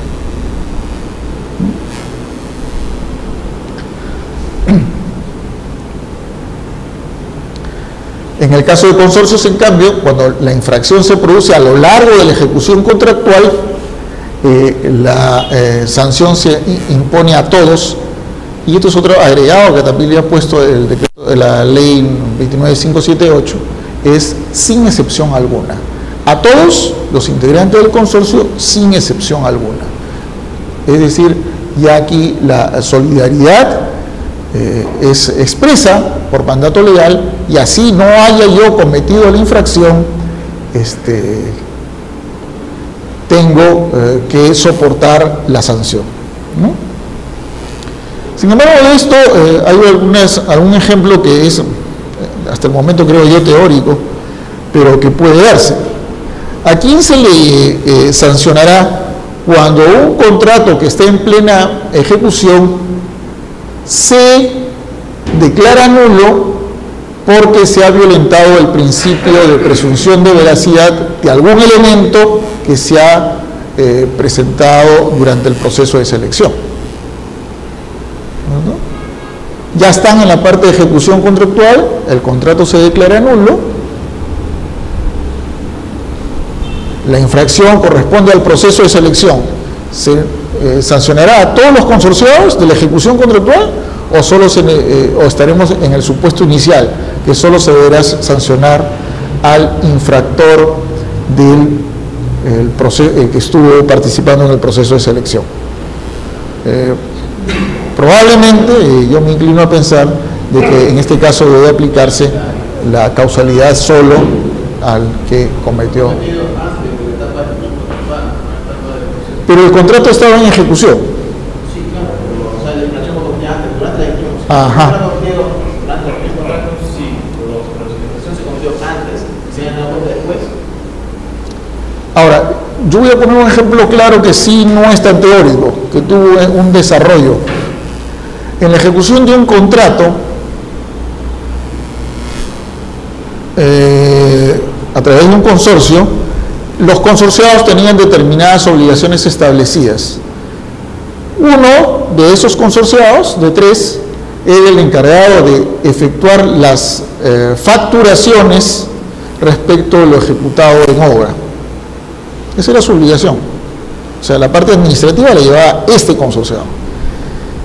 En el caso de consorcios, en cambio, cuando la infracción se produce a lo largo de la ejecución contractual, la sanción se impone a todos, y esto es otro agregado que también le ha puesto el decreto de la ley 29578, es sin excepción alguna. A todos los integrantes del consorcio, sin excepción alguna. Es decir, ya aquí la solidaridad es expresa por mandato legal, y así no haya yo cometido la infracción, tengo que soportar la sanción, ¿no? Sin embargo, de esto hay algún ejemplo que es, hasta el momento creo yo, teórico, pero que puede darse. ¿A quién se le sancionará cuando un contrato que esté en plena ejecución se declara nulo porque se ha violentado el principio de presunción de veracidad de algún elemento que se ha presentado durante el proceso de selección? ¿No? Ya están en la parte de ejecución contractual, el contrato se declara nulo, la infracción corresponde al proceso de selección. ¿Se sancionará a todos los consorciados de la ejecución contractual o estaremos en el supuesto inicial, que solo se deberá sancionar al infractor que estuvo participando en el proceso de selección? Probablemente, yo me inclino a pensar de que en este caso debe aplicarse la causalidad solo al que cometió. Pero el contrato estaba en ejecución.
Sí, claro, pero, o sea, la infracción ocurrió antes, durante la ejecución.
Ajá.
Durante el contrato, sí, pero la infracción se cometió antes, se han dado cuenta después.
Ahora, yo voy a poner un ejemplo claro que sí no es tan teórico, que tuvo un desarrollo. En la ejecución de un contrato, a través de un consorcio, los consorciados tenían determinadas obligaciones establecidas. Uno de esos consorciados, de 3, era el encargado de efectuar las facturaciones respecto de lo ejecutado en obra. Esa era su obligación. O sea, la parte administrativa la llevaba este consorciado.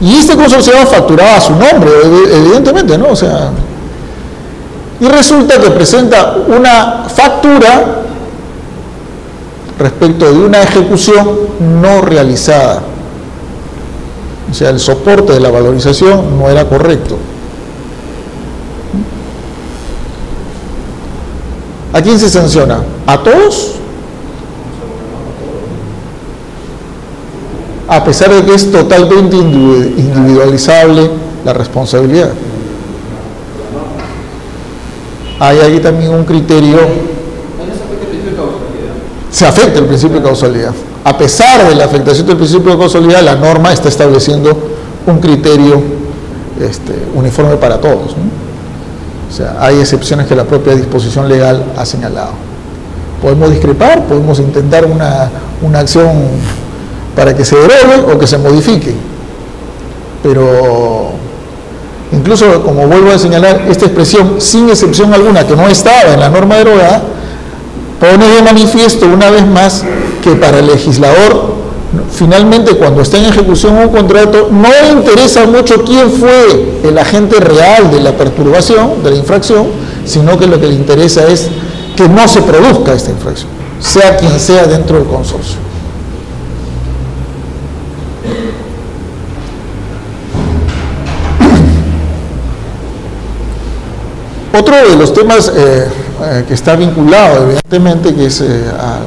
Y este consorciado facturaba a su nombre, evidentemente, ¿no? O sea, y resulta que presenta una factura respecto de una ejecución no realizada. O sea, el soporte de la valorización no era correcto. ¿A quién se sanciona? ¿A todos? A pesar de que es totalmente individualizable la responsabilidad. Hay ahí también un criterio. Se afecta el principio de causalidad. A pesar de la afectación del principio de causalidad, la norma está estableciendo un criterio uniforme para todos, ¿no? O sea, hay excepciones que la propia disposición legal ha señalado. Podemos discrepar, podemos intentar una acción para que se derogue o que se modifique, pero incluso, como vuelvo a señalar, esta expresión sin excepción alguna, que no estaba en la norma derogada, pone de manifiesto una vez más que para el legislador, finalmente, cuando está en ejecución un contrato, no le interesa mucho quién fue el agente real de la perturbación, de la infracción, sino que lo que le interesa es que no se produzca esta infracción, sea quien sea dentro del consorcio. Otro de los temas que está vinculado, evidentemente, que es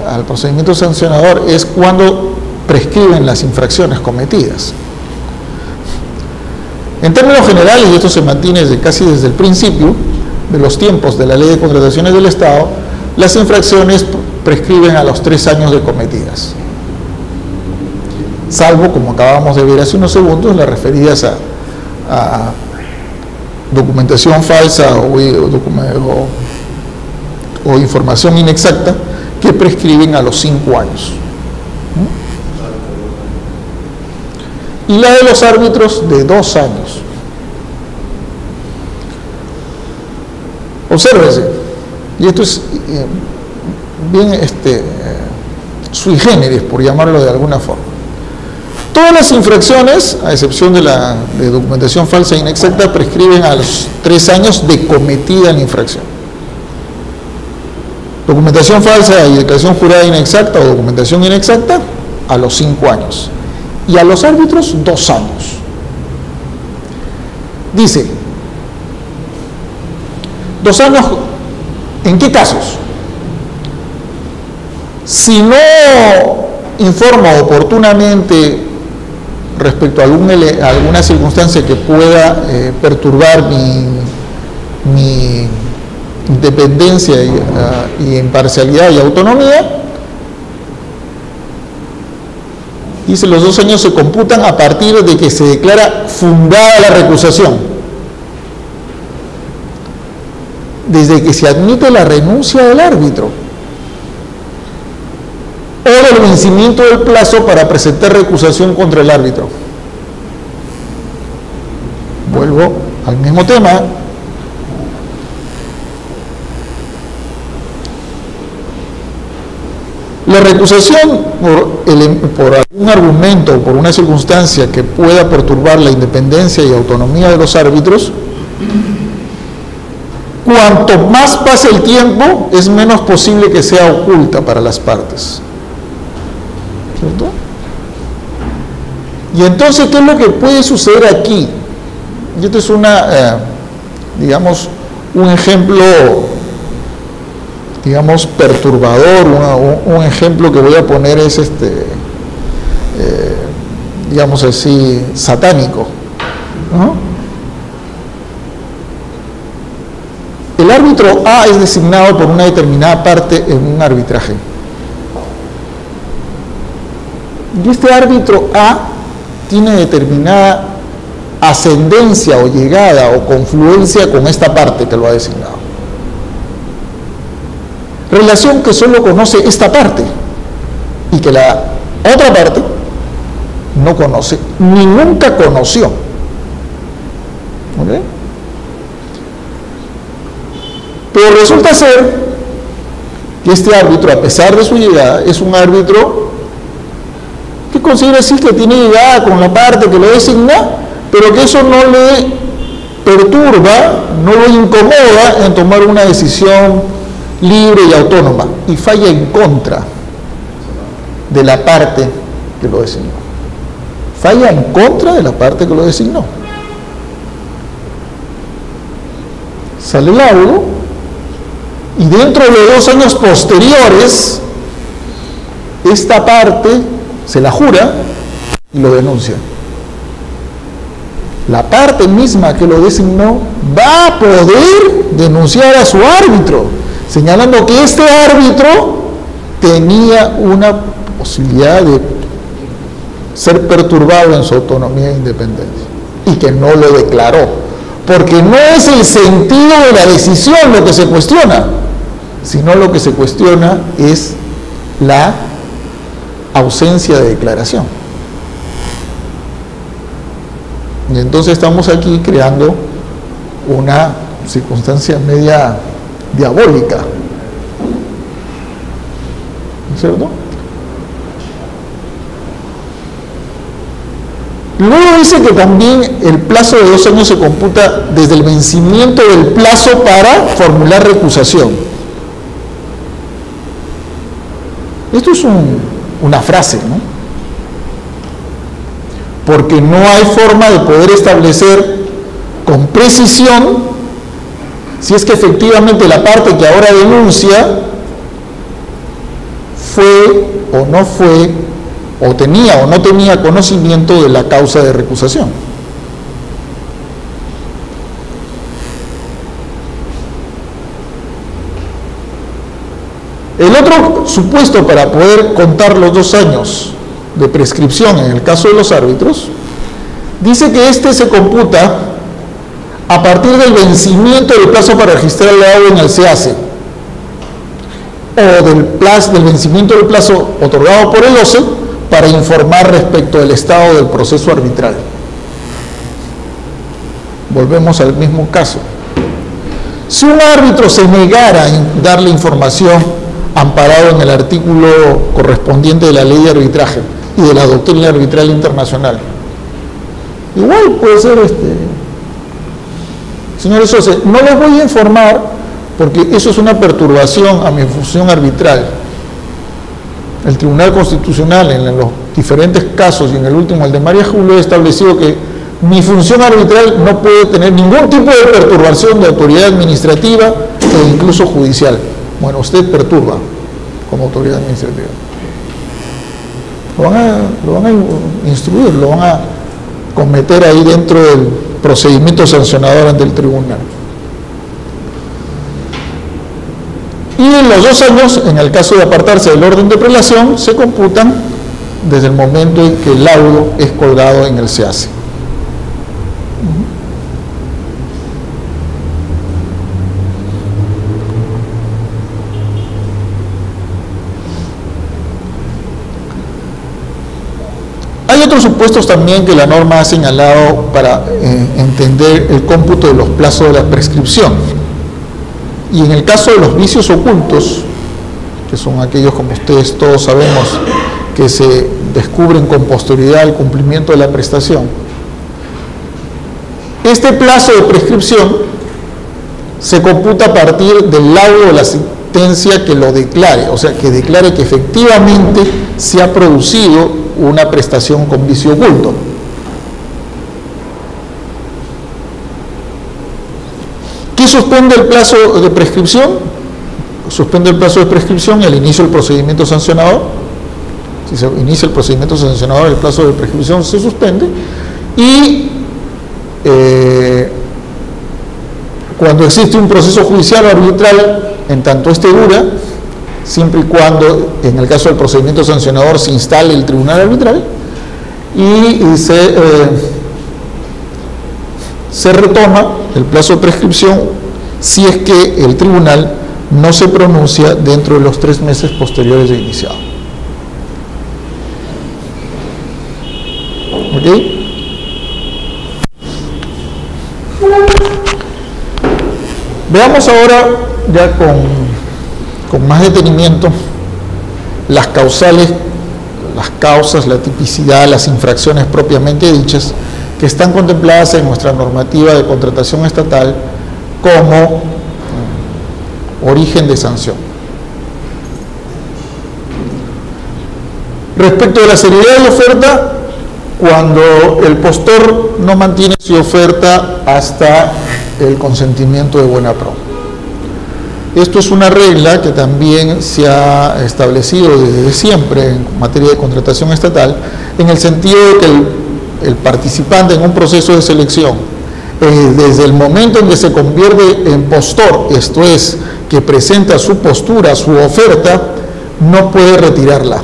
al procedimiento sancionador, es cuando prescriben las infracciones cometidas. En términos generales, y esto se mantiene casi desde el principio de los tiempos de la Ley de Contrataciones del Estado, las infracciones prescriben a los 3 años de cometidas, salvo, como acabamos de ver hace unos segundos, las referidas a documentación falsa o información inexacta, que prescriben a los 5 años. Y la de los árbitros de 2 años. Obsérvese, y esto es bien sui generis, por llamarlo de alguna forma. Todas las infracciones, a excepción de documentación falsa e inexacta, prescriben a los 3 años de cometida la infracción. Documentación falsa y declaración jurada inexacta o documentación inexacta, a los 5 años. Y a los árbitros, 2 años. Dice, 2 años, ¿en qué casos? Si no informa oportunamente respecto a alguna circunstancia que pueda perturbar mi independencia y imparcialidad y autonomía, dice, los 2 años se computan a partir de que se declara fundada la recusación, desde que se admite la renuncia del árbitro o del vencimiento del plazo para presentar recusación contra el árbitro. Vuelvo al mismo tema. La recusación por algún argumento o por una circunstancia que pueda perturbar la independencia y autonomía de los árbitros, cuanto más pase el tiempo, es menos posible que sea oculta para las partes. ¿Cierto? Y entonces, ¿qué es lo que puede suceder aquí? Y esto es digamos, un ejemplo, digamos, perturbador. Un ejemplo que voy a poner es digamos así, satánico, ¿no? El árbitro A es designado por una determinada parte en un arbitraje. Y este árbitro A tiene determinada ascendencia o llegada o confluencia con esta parte que lo ha designado. Relación que solo conoce esta parte y que la otra parte no conoce ni nunca conoció. ¿Okay? Pero resulta ser que este árbitro, a pesar de su llegada, es un árbitro que considera decir que tiene llegada con la parte que lo designa, pero que eso no le perturba, no lo incomoda en tomar una decisión libre y autónoma, y falla en contra de la parte que lo designó. Falla en contra de la parte que lo designó. Sale el laudo, y dentro de 2 años posteriores, esta parte se la jura y lo denuncia. La parte misma que lo designó va a poder denunciar a su árbitro, señalando que este árbitro tenía una posibilidad de ser perturbado en su autonomía e independencia y que no lo declaró, porque no es el sentido de la decisión lo que se cuestiona, sino lo que se cuestiona es la ausencia de declaración. Y entonces estamos aquí creando una circunstancia media diabólica, ¿no es cierto? Luego dice que también el plazo de 2 años se computa desde el vencimiento del plazo para formular recusación. Esto es una frase, ¿no? Porque no hay forma de poder establecer con precisión si es que efectivamente la parte que ahora denuncia fue o no fue, o tenía o no tenía conocimiento de la causa de recusación. El otro supuesto para poder contar los 2 años de prescripción en el caso de los árbitros, dice que este se computa a partir del vencimiento del plazo para registrar el laudo en el SEACE o del vencimiento del plazo otorgado por el OCE para informar respecto del estado del proceso arbitral. Volvemos al mismo caso. Si un árbitro se negara a darle información amparado en el artículo correspondiente de la ley de arbitraje y de la doctrina arbitral internacional, igual puede ser señores OCE, no les voy a informar porque eso es una perturbación a mi función arbitral. El Tribunal Constitucional en los diferentes casos y en el último, el de María Julio, ha establecido que mi función arbitral no puede tener ningún tipo de perturbación de autoridad administrativa e incluso judicial. Bueno, usted perturba como autoridad administrativa. Lo van a instruir, lo van a cometer ahí dentro del procedimiento sancionador ante el tribunal. Y en los 2 años, en el caso de apartarse del orden de prelación, se computan desde el momento en que el laudo es colgado en el SEACE. Hay otros supuestos también que la norma ha señalado para entender el cómputo de los plazos de la prescripción. Y en el caso de los vicios ocultos, que son aquellos, como ustedes todos sabemos, que se descubren con posterioridad al cumplimiento de la prestación, este plazo de prescripción se computa a partir del laudo de la sentencia que lo declare, o sea, que declare que efectivamente se ha producido una prestación con vicio oculto. ¿Qué suspende el plazo de prescripción? Suspende el plazo de prescripción al inicio del procedimiento sancionador. Si se inicia el procedimiento sancionador, el plazo de prescripción se suspende. Y cuando existe un proceso judicial o arbitral, en tanto este dura, siempre y cuando, en el caso del procedimiento sancionador, se instale el tribunal arbitral y se retoma el plazo de prescripción si es que el tribunal no se pronuncia dentro de los 3 meses posteriores de iniciado. ¿Ok? Veamos ahora, ya con más detenimiento las causas, la tipicidad, las infracciones propiamente dichas que están contempladas en nuestra normativa de contratación estatal como origen de sanción. Respecto de la seriedad de la oferta, cuando el postor no mantiene su oferta hasta el consentimiento de buena pro. Esto es una regla que también se ha establecido desde siempre en materia de contratación estatal, en el sentido de que el participante en un proceso de selección, desde el momento en que se convierte en postor, esto es, que presenta su postura, su oferta, no puede retirarla.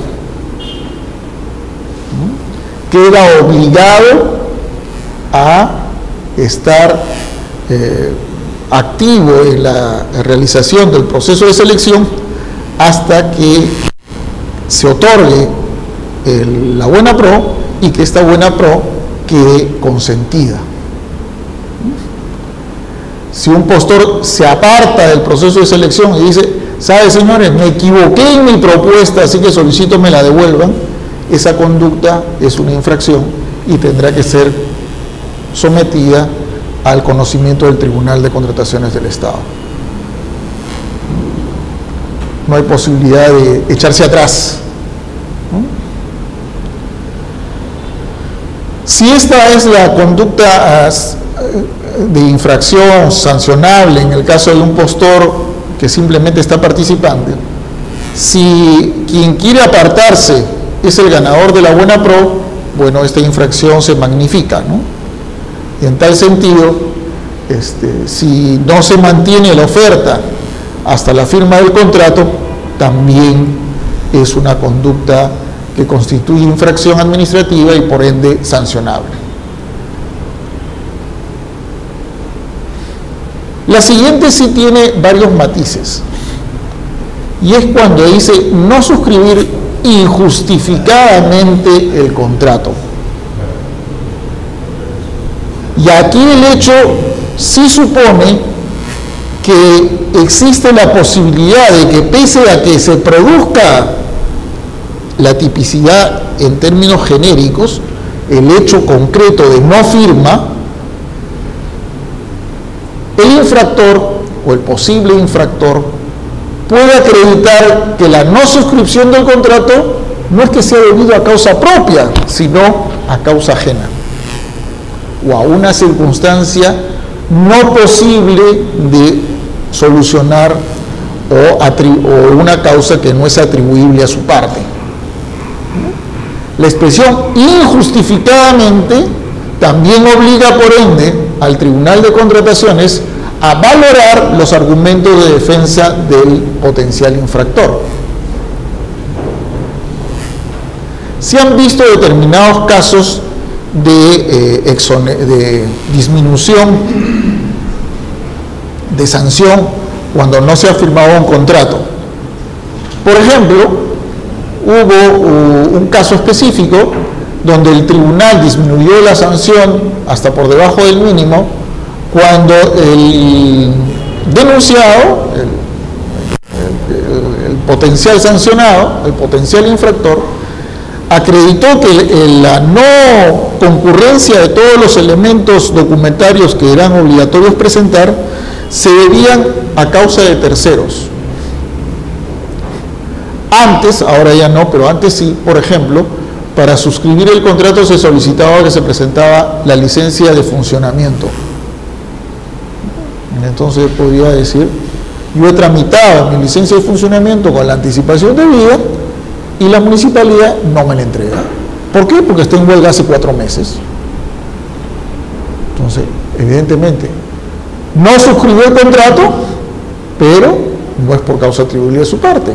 Queda obligado a estar activo en la realización del proceso de selección hasta que se otorgue la buena pro y que esta buena pro quede consentida. Si un postor se aparta del proceso de selección y dice, ¿sabe, señores? Me equivoqué en mi propuesta, así que solicito me la devuelvan, esa conducta es una infracción y tendrá que ser sometida al conocimiento del Tribunal de Contrataciones del Estado. No hay posibilidad de echarse atrás, ¿no? Si esta es la conducta de infracción sancionable en el caso de un postor que simplemente está participando, si quien quiere apartarse es el ganador de la buena pro, bueno, esta infracción se magnifica, ¿no? Y en tal sentido, si no se mantiene la oferta hasta la firma del contrato, también es una conducta que constituye infracción administrativa y por ende sancionable. La siguiente sí tiene varios matices, y es cuando dice no suscribir injustificadamente el contrato. Y aquí el hecho sí supone que existe la posibilidad de que pese a que se produzca la tipicidad en términos genéricos, el hecho concreto de no firma, el infractor o el posible infractor puede acreditar que la no suscripción del contrato no es que sea debido a causa propia, sino a causa ajena, o a una circunstancia no posible de solucionar o una causa que no es atribuible a su parte. La expresión injustificadamente también obliga por ende al Tribunal de Contrataciones a valorar los argumentos de defensa del potencial infractor. Se han visto determinados casos de disminución de sanción cuando no se ha firmado un contrato. Por ejemplo, hubo un caso específico donde el tribunal disminuyó la sanción hasta por debajo del mínimo cuando el denunciado, el potencial sancionado, el potencial infractor, acreditó que la no concurrencia de todos los elementos documentarios que eran obligatorios presentar se debían a causa de terceros. Antes, ahora ya no, pero antes sí, por ejemplo, para suscribir el contrato se solicitaba que se presentaba la licencia de funcionamiento. Entonces podría decir, yo he tramitado mi licencia de funcionamiento con la anticipación debida y la municipalidad no me la entrega. ¿Por qué? Porque estoy en huelga hace 4 meses. Entonces, evidentemente, no suscribió el contrato, pero no es por causa atribuible de su parte.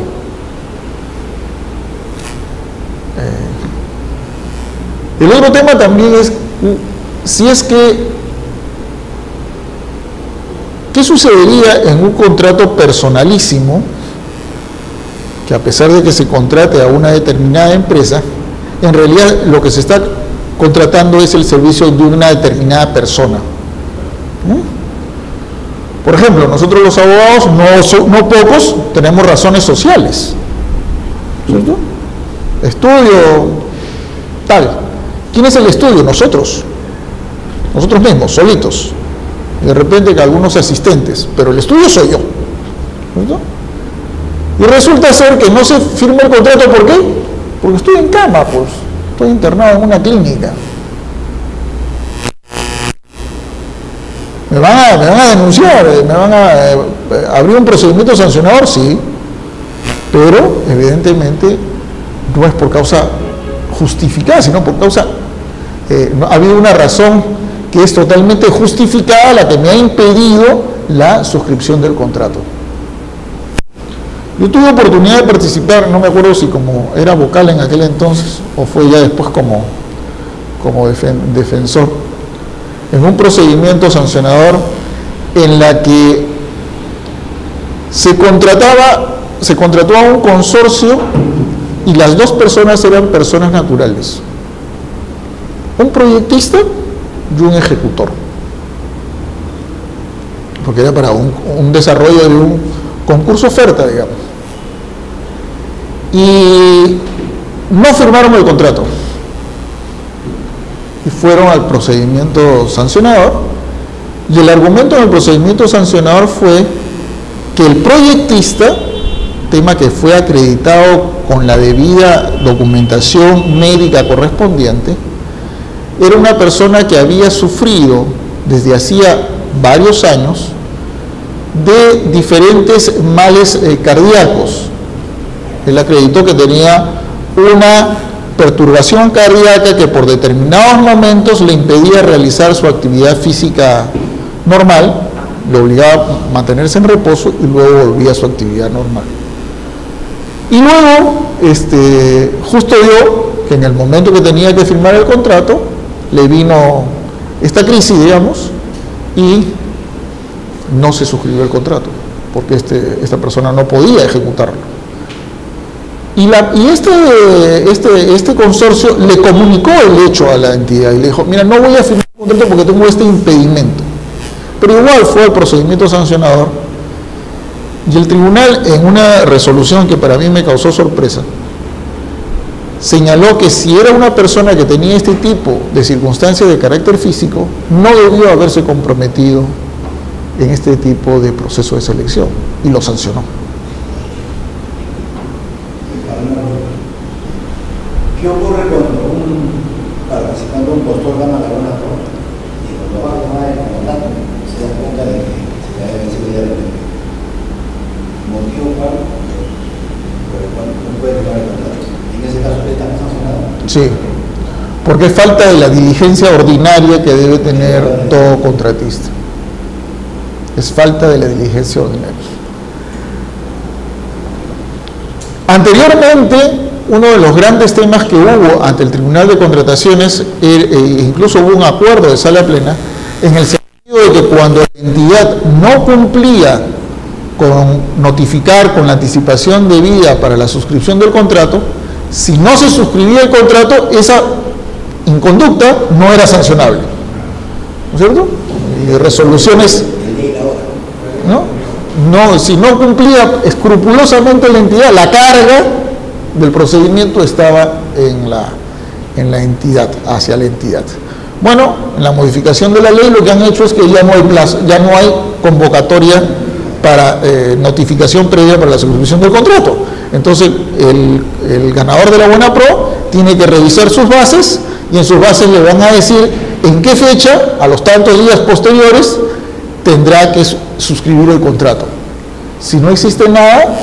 El otro tema también es, si es que, ¿qué sucedería en un contrato personalísimo, que a pesar de que se contrate a una determinada empresa, en realidad lo que se está contratando es el servicio de una determinada persona? Por ejemplo, nosotros los abogados, no pocos, tenemos razones sociales, ¿cierto? Estudio, tal. ¿Quién es el estudio? Nosotros mismos, solitos. De repente que algunos asistentes, pero el estudio soy yo, ¿cierto? Y resulta ser que no se firma el contrato, ¿por qué? Porque estoy en cama, pues, estoy internado en una clínica. ¿Me van a denunciar? ¿Me van a abrir un procedimiento sancionador? Sí, pero evidentemente no es por causa justificada, sino por causa, ha habido una razón que es totalmente justificada, la que me ha impedido la suscripción del contrato. Yo tuve oportunidad de participar, no me acuerdo si como era vocal en aquel entonces o fue ya después como defensor, en un procedimiento sancionador en la que se contrató a un consorcio y las dos personas eran personas naturales, un proyectista y un ejecutor, porque era para un desarrollo de un concurso oferta, digamos, y no firmaron el contrato y fueron al procedimiento sancionador, y el argumento del procedimiento sancionador fue que el proyectista, tema que fue acreditado con la debida documentación médica correspondiente, era una persona que había sufrido desde hacía varios años de diferentes males cardíacos. Él acreditó que tenía una perturbación cardíaca que por determinados momentos le impedía realizar su actividad física normal, le obligaba a mantenerse en reposo y luego volvía a su actividad normal. Y luego, justo dio que en el momento que tenía que firmar el contrato, le vino esta crisis, digamos, y no se suscribió el contrato, porque esta persona no podía ejecutarlo. Y este consorcio le comunicó el hecho a la entidad y le dijo, mira, no voy a firmar el contrato porque tengo este impedimento. Pero igual fue el procedimiento sancionador, y el tribunal, en una resolución que para mí me causó sorpresa, señaló que si era una persona que tenía este tipo de circunstancias de carácter físico, no debió haberse comprometido en este tipo de proceso de selección, y lo sancionó.
¿Qué ocurre cuando un participante, un postor, gana la buena prueba y cuando va a tomar el contrato se da cuenta de que se le debe seguridad? ¿Motivo por el cual no puede tomar el contrato? En ese caso está sancionado.
Sí, porque es falta de la diligencia ordinaria que debe tener todo contratista. Es falta de la diligencia ordinaria. Anteriormente, uno de los grandes temas que hubo ante el Tribunal de Contrataciones, incluso hubo un acuerdo de sala plena, en el sentido de que cuando la entidad no cumplía con notificar con la anticipación debida para la suscripción del contrato, si no se suscribía el contrato, esa inconducta no era sancionable, ¿no es cierto? Y resoluciones, ¿no? Si no cumplía escrupulosamente la entidad, la carga del procedimiento estaba en la entidad, hacia la entidad. Bueno, en la modificación de la ley lo que han hecho es que ya no hay plazo, ya no hay convocatoria para notificación previa para la suscripción del contrato. Entonces el ganador de la buena pro tiene que revisar sus bases, y en sus bases le van a decir en qué fecha, a los tantos días posteriores, tendrá que suscribir el contrato. Si no existe nada,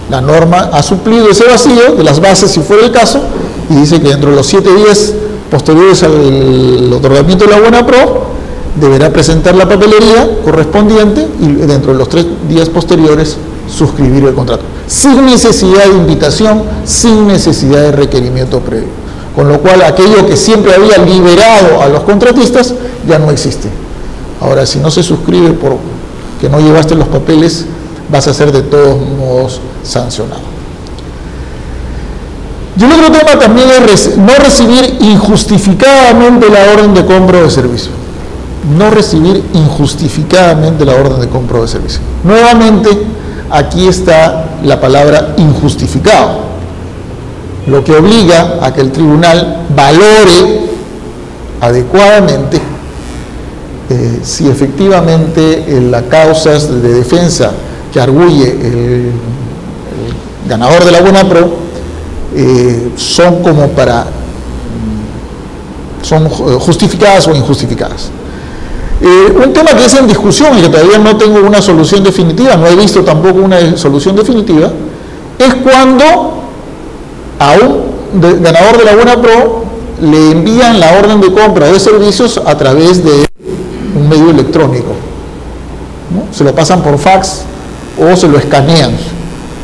la norma ha suplido ese vacío de las bases, si fuera el caso, y dice que dentro de los 7 días posteriores al otorgamiento de la buena pro, deberá presentar la papelería correspondiente y dentro de los 3 días posteriores suscribir el contrato, sin necesidad de invitación, sin necesidad de requerimiento previo. Con lo cual, aquello que siempre había liberado a los contratistas ya no existe. Ahora, si no se suscribe porque no llevaste los papeles, vas a ser de todos modos sancionado. Y el otro tema también es no recibir injustificadamente la orden de compra o de servicio. no recibir injustificadamente la orden de compra o de servicio. Nuevamente, aquí está la palabra injustificado, lo que obliga a que el tribunal valore adecuadamente si efectivamente las causas de defensa que arguye el ganador de la buena pro son justificadas o injustificadas. Un tema que es en discusión y que todavía no tengo una solución definitiva, no he visto tampoco una solución definitiva, es cuando a un ganador de la buena pro le envían la orden de compra o de servicios a través de un medio electrónico, ¿no? Se lo pasan por fax o se lo escanean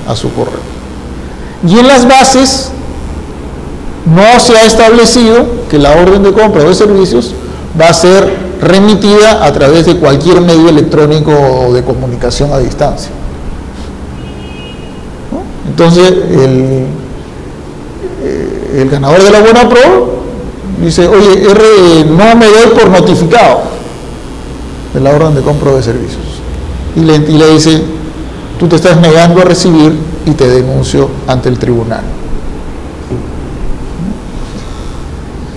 a su correo. Y en las bases no se ha establecido que la orden de compra o de servicios va a ser remitida a través de cualquier medio electrónico o de comunicación a distancia, ¿no? Entonces el ganador de la buena pro dice, oye, no me doy por notificado de la orden de compra o de servicios, y le dice, tú te estás negando a recibir y te denuncio ante el tribunal.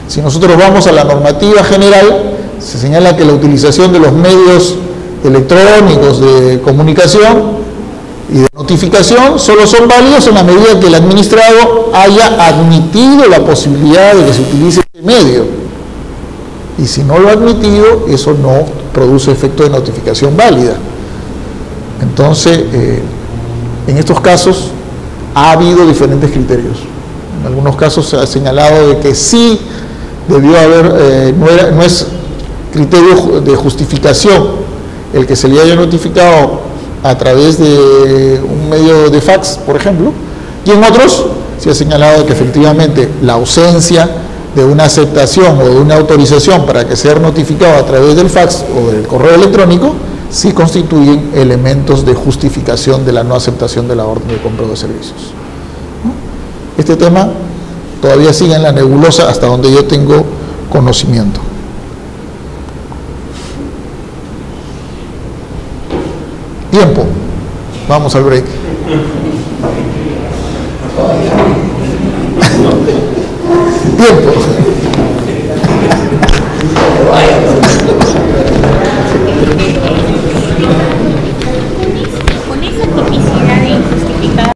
Si nosotros vamos a la normativa general, se señala que la utilización de los medios electrónicos de comunicación y de notificación solo son válidos en la medida que el administrado haya admitido la posibilidad de que se utilice este medio. Y si no lo ha admitido, eso no produce efecto de notificación válida. Entonces, en estos casos ha habido diferentes criterios. En algunos casos se ha señalado de que sí debió haber, no es criterio de justificación el que se le haya notificado a través de un medio de fax, por ejemplo, y en otros se ha señalado que efectivamente la ausencia de una aceptación o de una autorización para que sea notificado a través del fax o del correo electrónico sí constituyen elementos de justificación de la no aceptación de la orden de compra de servicios. Este tema todavía sigue en la nebulosa hasta donde yo tengo conocimiento. Tiempo. Vamos al break. Tiempo.